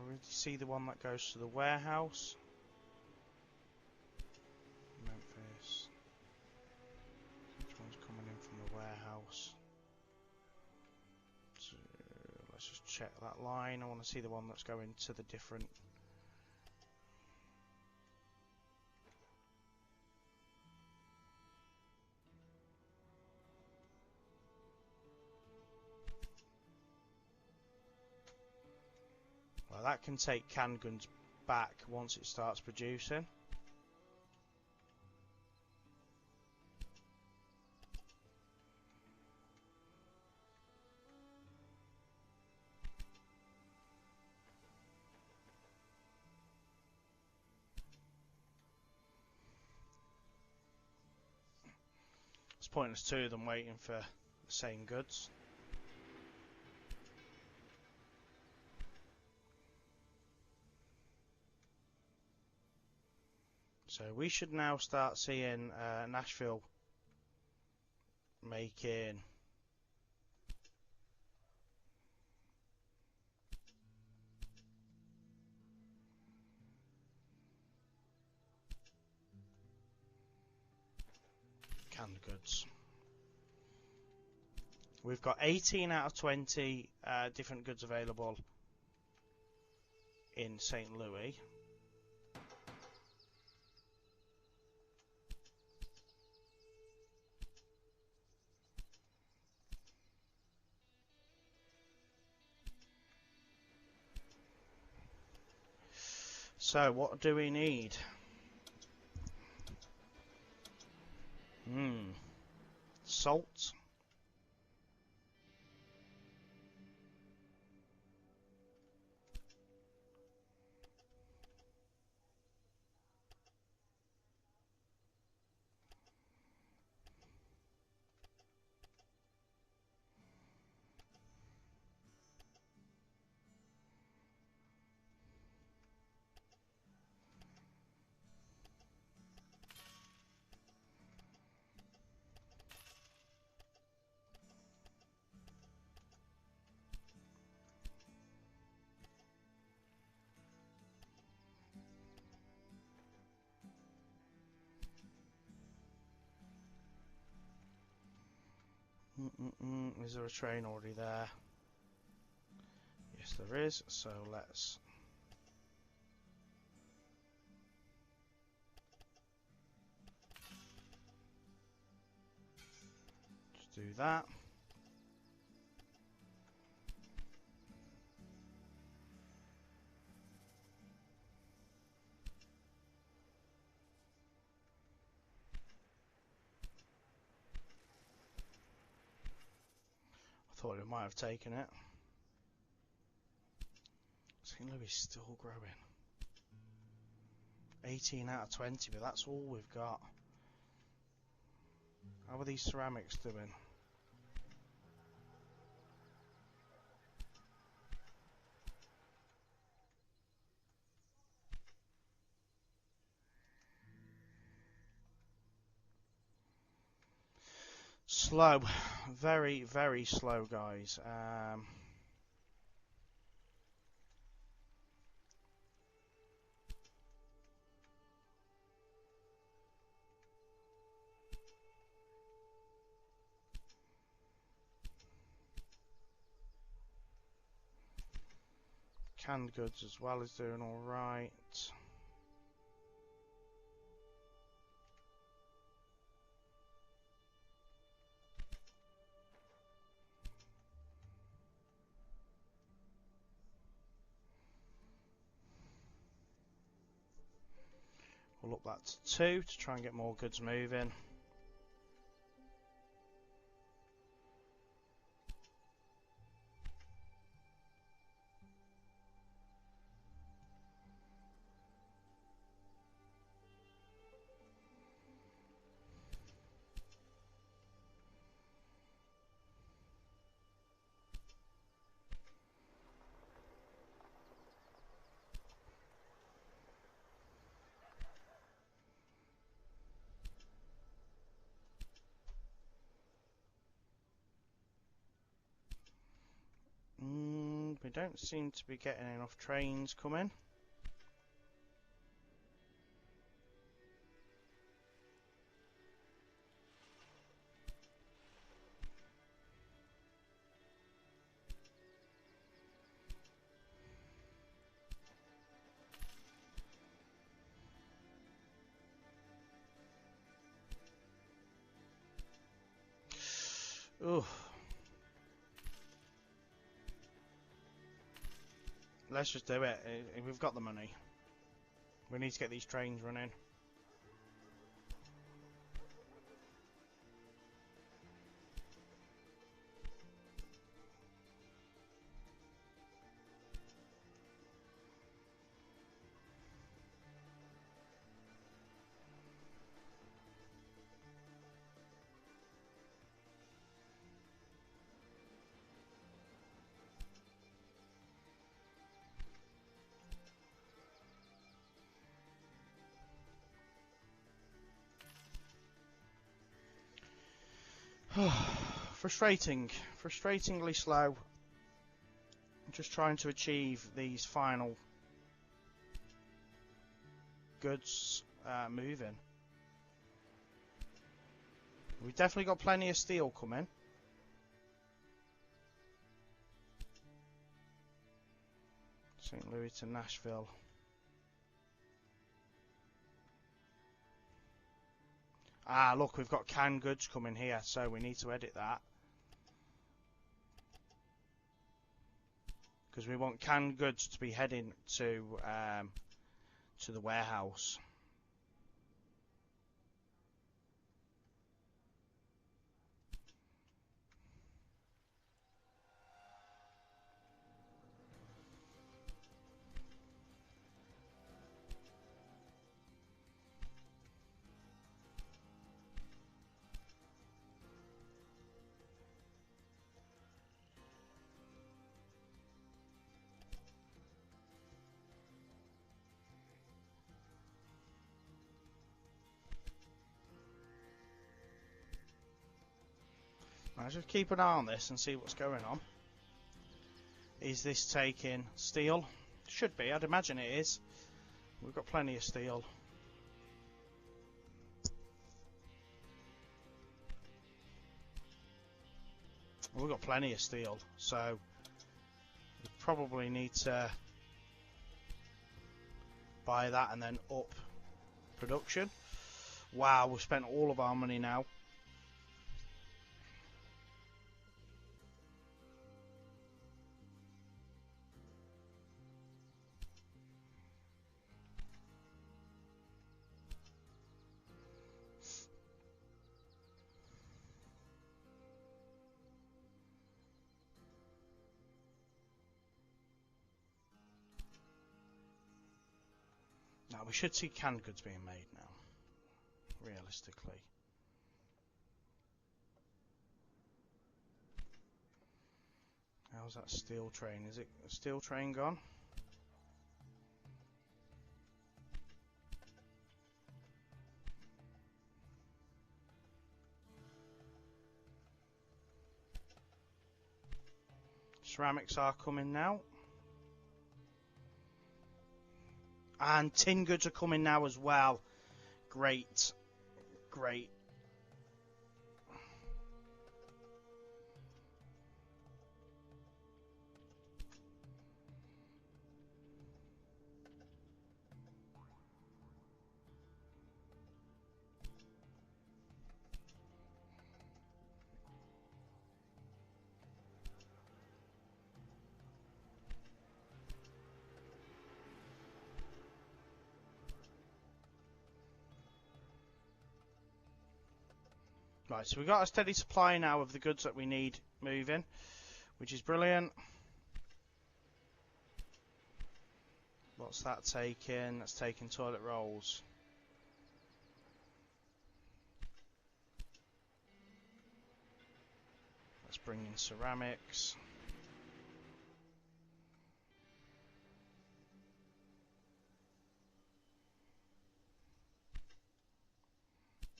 We see the one that goes to the warehouse. Memphis. Which one's coming in from the warehouse? So let's just check that line. I want to see the one that's going to the different. Well, that can take canned guns back once it starts producing. It's pointless two of them waiting for the same goods. So we should now start seeing Nashville making canned goods. We've got 18 out of 20 different goods available in St. Louis. So what do we need? Salt. Is there a train already there? Yes, there is. So let's just do that. I thought it might have taken it. St. Louis is still growing. 18 out of 20, but that's all we've got. How are these ceramics doing? Slow. Very, very slow, guys. Canned goods as well is doing alright. We'll up that to 2 to try and get more goods moving. We don't seem to be getting enough trains coming. Ooh. Let's just do it. We've got the money. We need to get these trains running. Frustratingly slow. I'm just trying to achieve these final goods moving. We've definitely got plenty of steel coming. St. Louis to Nashville. Ah, look, we've got canned goods coming here, so we need to edit that. Because we want canned goods to be heading to the warehouse. I'll just keep an eye on this and see what's going on. Is this taking steel? Should be, I'd imagine it is. We've got plenty of steel. We've got plenty of steel, so we probably need to buy that and then up production. Wow, we've spent all of our money now. Now we should see canned goods being made now, realistically. How's that steel train? Is it a steel train gone? Ceramics are coming now. And tin goods are coming now as well. Great. Great. Right, so we've got a steady supply now of the goods that we need moving, which is brilliant. What's that taking? That's taking toilet rolls. Let's bring in ceramics.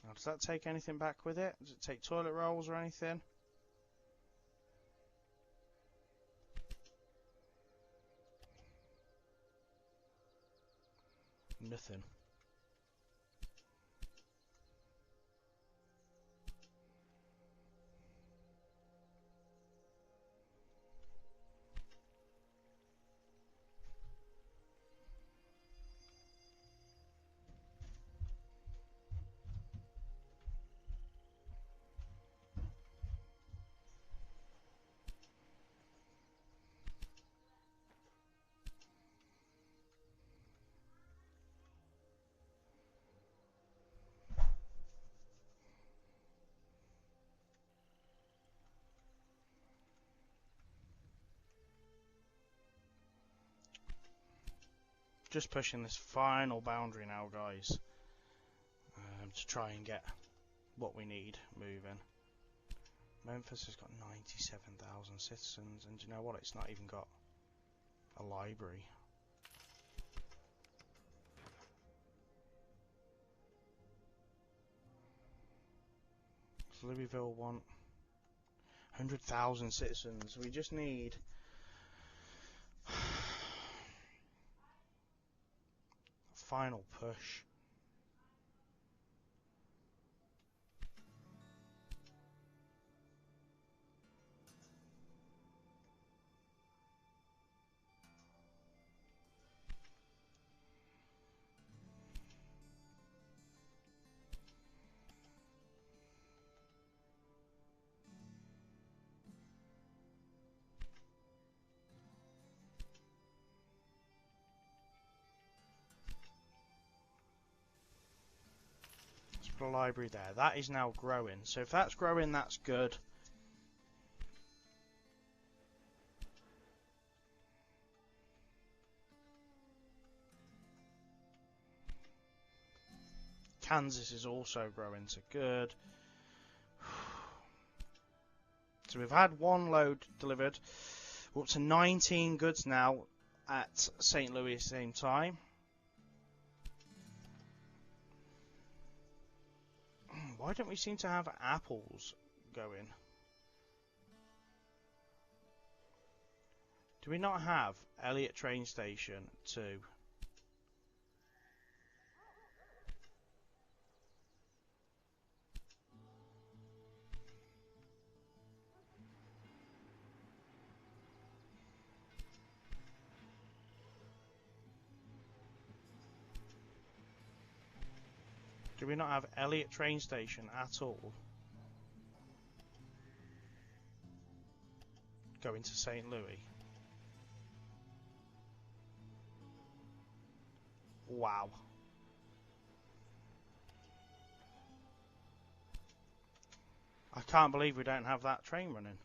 Now, does that take anything back with it? Does it take toilet rolls or anything? Nothing. Just pushing this final boundary now, guys, to try and get what we need moving. Memphis has got 97,000 citizens, and do you know what? It's not even got a library. Louisville want 100,000 citizens. We just need final push. put a library there. That is now growing. So if that's growing, that's good. Kansas is also growing, so good. So we've had one load delivered. We're up to 19 goods now at St. Louis at the same time. Why don't we seem to have apples going? Do we not have Elliott train station 2? Do we not have Elliott train station at all? Going to St. Louis. Wow. I can't believe we don't have that train running.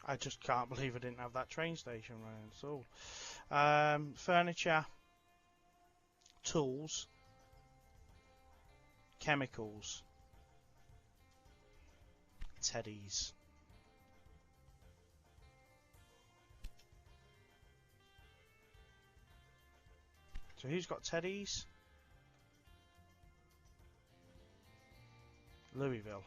I just can't believe I didn't have that train station running at all. Furniture, tools, chemicals, teddies. So who's got teddies? Louisville.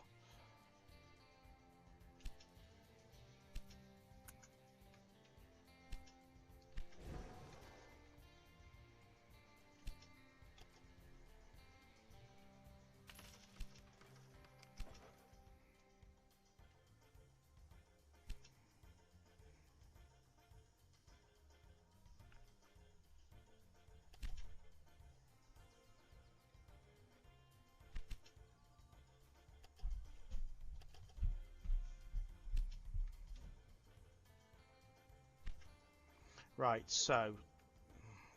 Right, so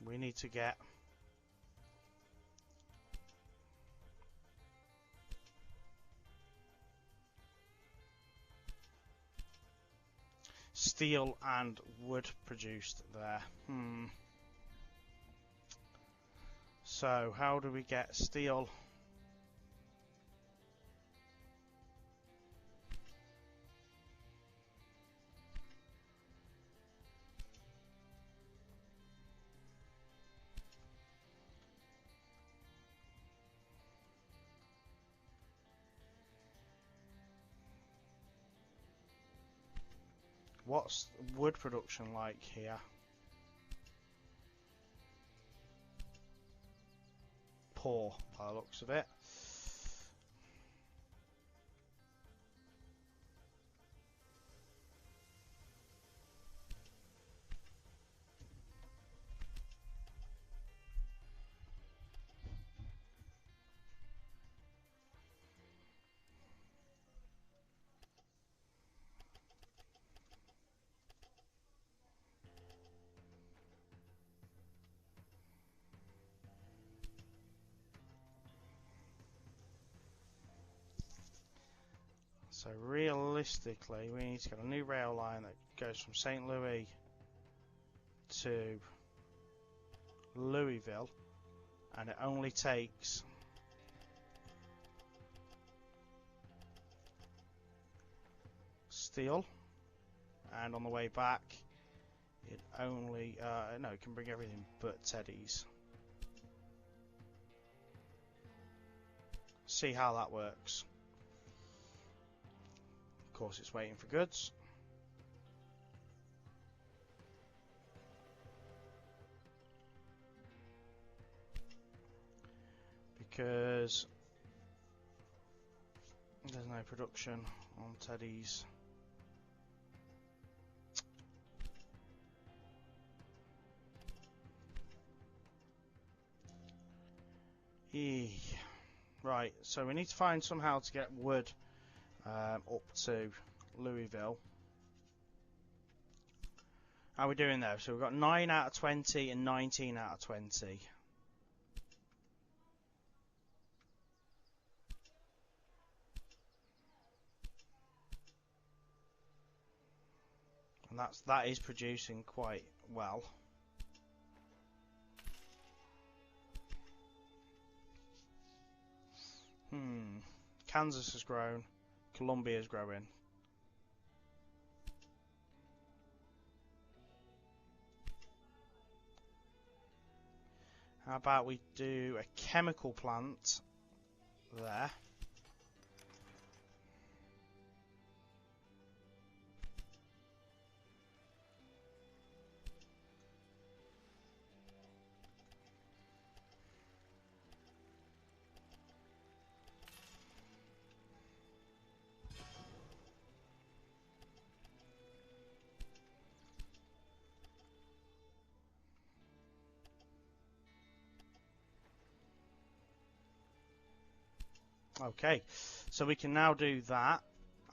we need to get steel and wood produced there. So how do we get steel? What's wood production like here? Poor, by the looks of it. So realistically, we need to get a new rail line that goes from St. Louis to Louisville, and it only takes steel, and on the way back it only no, it can bring everything but teddies. See how that works. Of course, it's waiting for goods. because there's no production on Teddy's. Right, so we need to find somehow to get wood up to Louisville. How are we doing there? So we've got 9 out of 20 and 19 out of 20. And that is producing quite well. Kansas has grown. Columbia is growing. How about we do a chemical plant there? Okay, so we can now do that,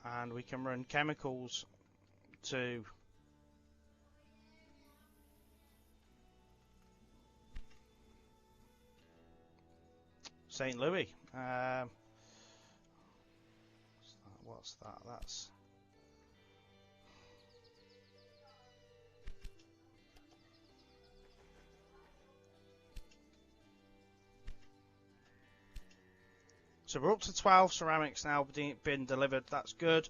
and we can run chemicals to St. Louis. What's that? That's so we're up to 12 ceramics now being delivered. That's good.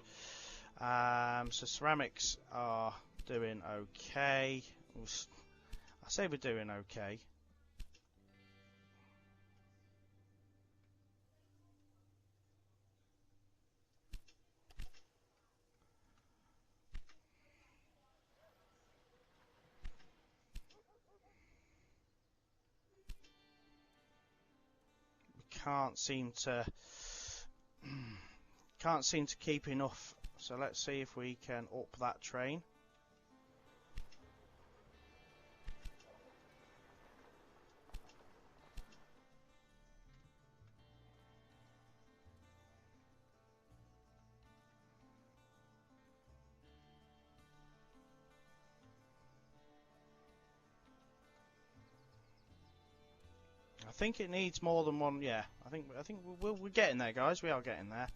So ceramics are doing okay. I say we're doing okay. Can't seem to keep enough, so let's see if we can up that train. I think it needs more than one. Yeah, I think we're getting there, guys. We are getting there.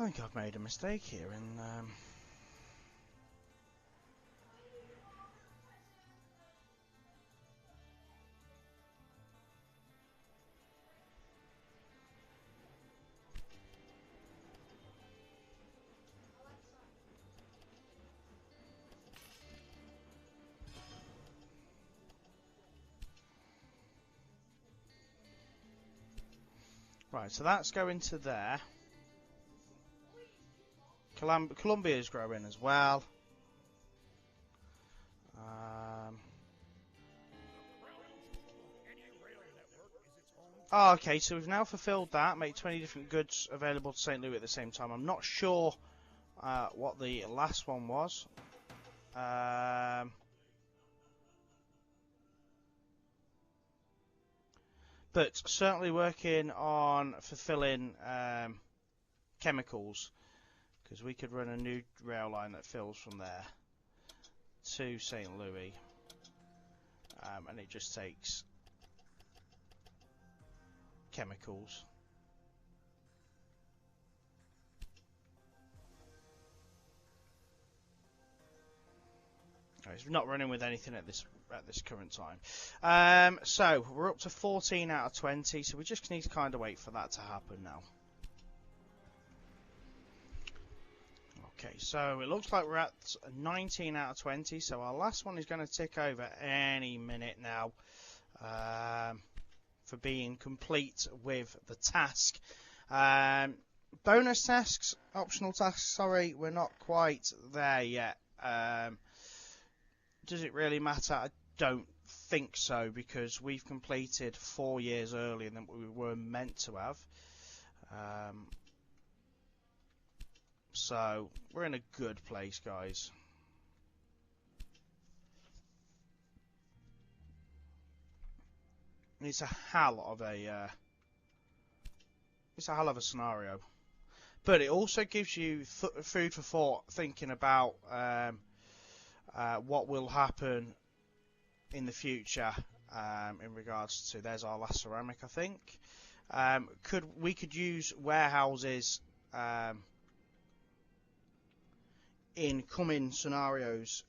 I think I've made a mistake here in right, so that's going to there. Columbia is growing as well. Oh, okay, so we've now fulfilled that, make 20 different goods available to St. Louis at the same time. I'm not sure what the last one was. But certainly working on fulfilling chemicals, because we could run a new rail line that fills from there to St. Louis, and it just takes chemicals. It's not running with anything at this current time. So we're up to 14 out of 20, so we just need to kind of wait for that to happen now. Okay, so it looks like we're at 19 out of 20, so our last one is going to tick over any minute now for being complete with the task. Bonus tasks, optional tasks, sorry, we're not quite there yet. Does it really matter? I don't think so, because we've completed 4 years earlier than we were meant to have. So we're in a good place, guys. It's a hell of a scenario, but it also gives you food for thought, thinking about what will happen in the future in regards to. There's our last ceramic, I think. We could use warehouses in coming scenarios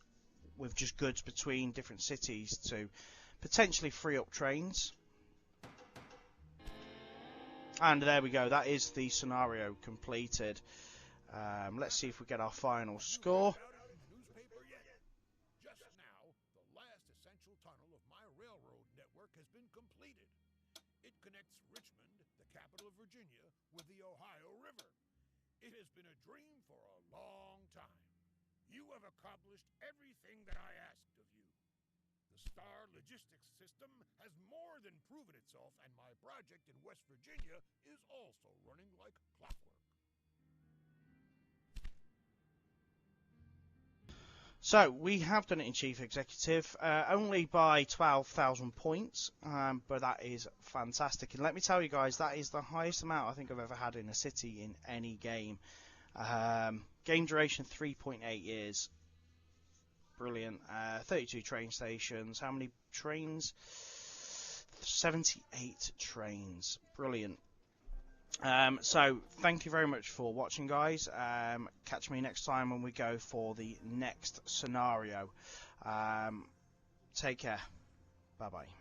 with just goods between different cities to potentially free up trains. And there we go, that is the scenario completed. Let's see if we get our final score. Just now, the last essential tunnel of my railroad network has been completed. It connects Richmond, the capital of Virginia, with the Ohio River. It has been a dream for a long time. You have accomplished everything that I asked of you. The Star Logistics System has more than proven itself, and my project in West Virginia is also running like clockwork. So we have done it in Chief Executive, only by 12,000 points, but that is fantastic. And let me tell you guys, that is the highest amount I think I've ever had in a city in any game. Game duration 3.8 years. Brilliant. 32 train stations. How many trains? 78 trains. Brilliant. So thank you very much for watching, guys. Catch me next time when we go for the next scenario. Take care. Bye bye.